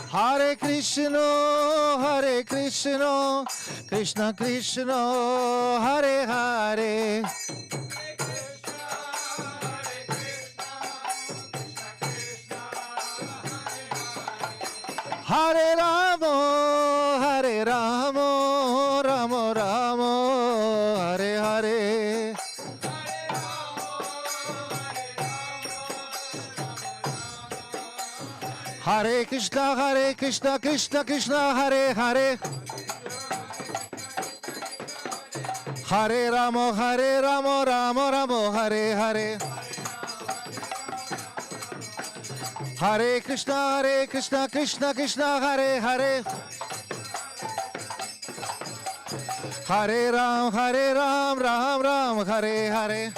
Hare Krishna, Hare Krishna, Krishna Krishna, Hare Hare. Hare Rama, Hare Rama, Rama Rama, Hare Hare. Hare Krishna, Krishna Krishna, Hare Hare. Hare Rama, Rama Rama, Hare Hare. Hare Krishna, Krishna Krishna, Hare Hare. Hare Ram, Ram Ram, Hare Hare.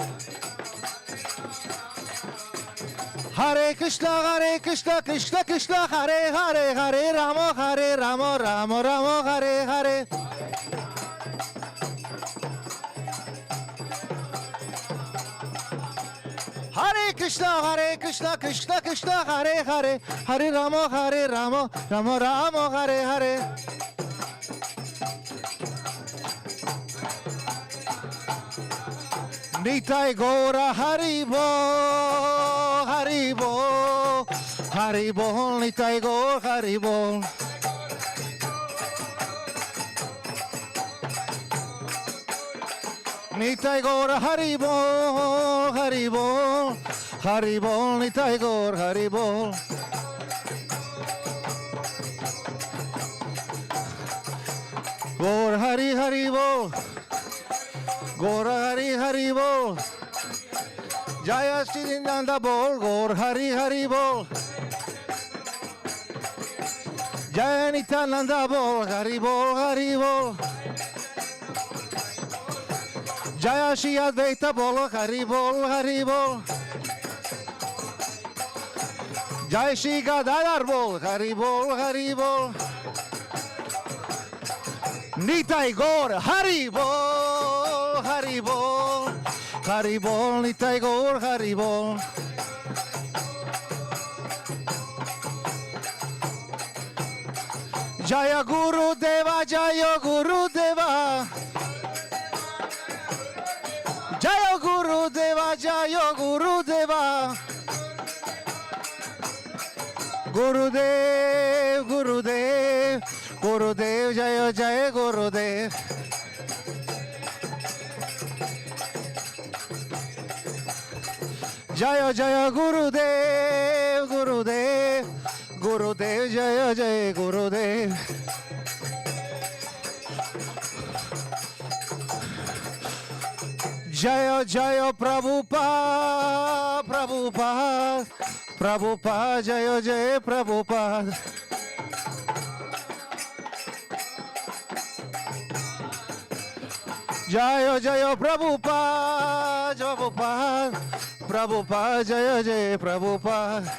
Hare Krishna, Krishna Krishna, Hare Hare, Hare Rama, Rama Rama, Hare Hare. Hare Krishna, Krishna Krishna, Hare Hare, Hare Rama, Rama Rama, Hare Hare. Nitai Gora Haribo, Haribo, Haribo, Nitai Gora Haribo. Nitai Gora Haribo, Haribo, Haribo, Nitai Gora Haribo. Gor Hari Haribo. Gora Hari Hari Bol, Jaya Shri Nanda Bol, Gor Hari Hari Bol, Jaya Nityananda Bol, Hari Bol, Hari Bol, Jaya Shri Advaita Bol, Hari Bol, Hari Bol, Jaya Shri Gadadhar Bol, Hari Bol, Hari Bol, Nitai Gaur Hari Bol. Haribol, Haribol, Nitai Gaur Haribol. Jaya Guru Deva, Jaya Guru Deva. Jaya Guru Deva, Jaya Guru Deva. Gurudev, Gurudev, Gurudev, Jaya Jaya Gurudev. Jaya Jaya Gurudev, Gurudev, Gurudev, Jaya Jaya Gurudev. Jaya Jaya Prabhupada, Prabhupada, Prabhupada, Jaya Jaya Prabhupada. Jaya Jaya Prabhupada, Prabhupada, Prabhupada, Jaya Jaya Prabhupada.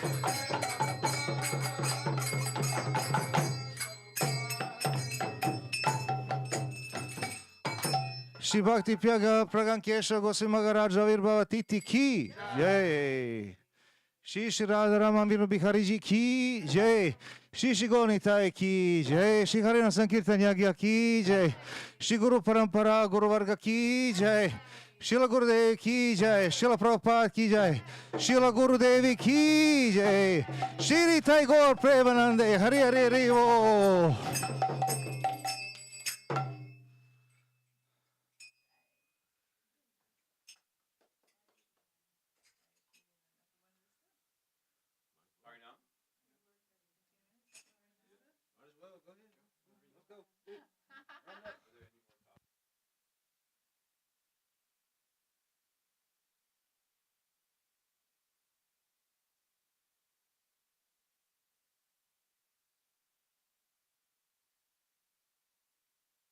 Shri Bhaktiprjnana Goswami Maharaja Virbhava Titi ki Jai. Shri Shri Radharama Vinu Bihari Ji ki Jai. Shri Shri Gonitai ki Jai. Shri Harina Sankirtan Yagya ki Jai. Shri Guru Parampara Guru Varga ki Jai. Srila Gurudev ki Jai. Srila Prabhupada ki Jai. Srila Gurudevi ki Jai. Shri Nitai Gaur Premanande Hari Hari Hari Bo.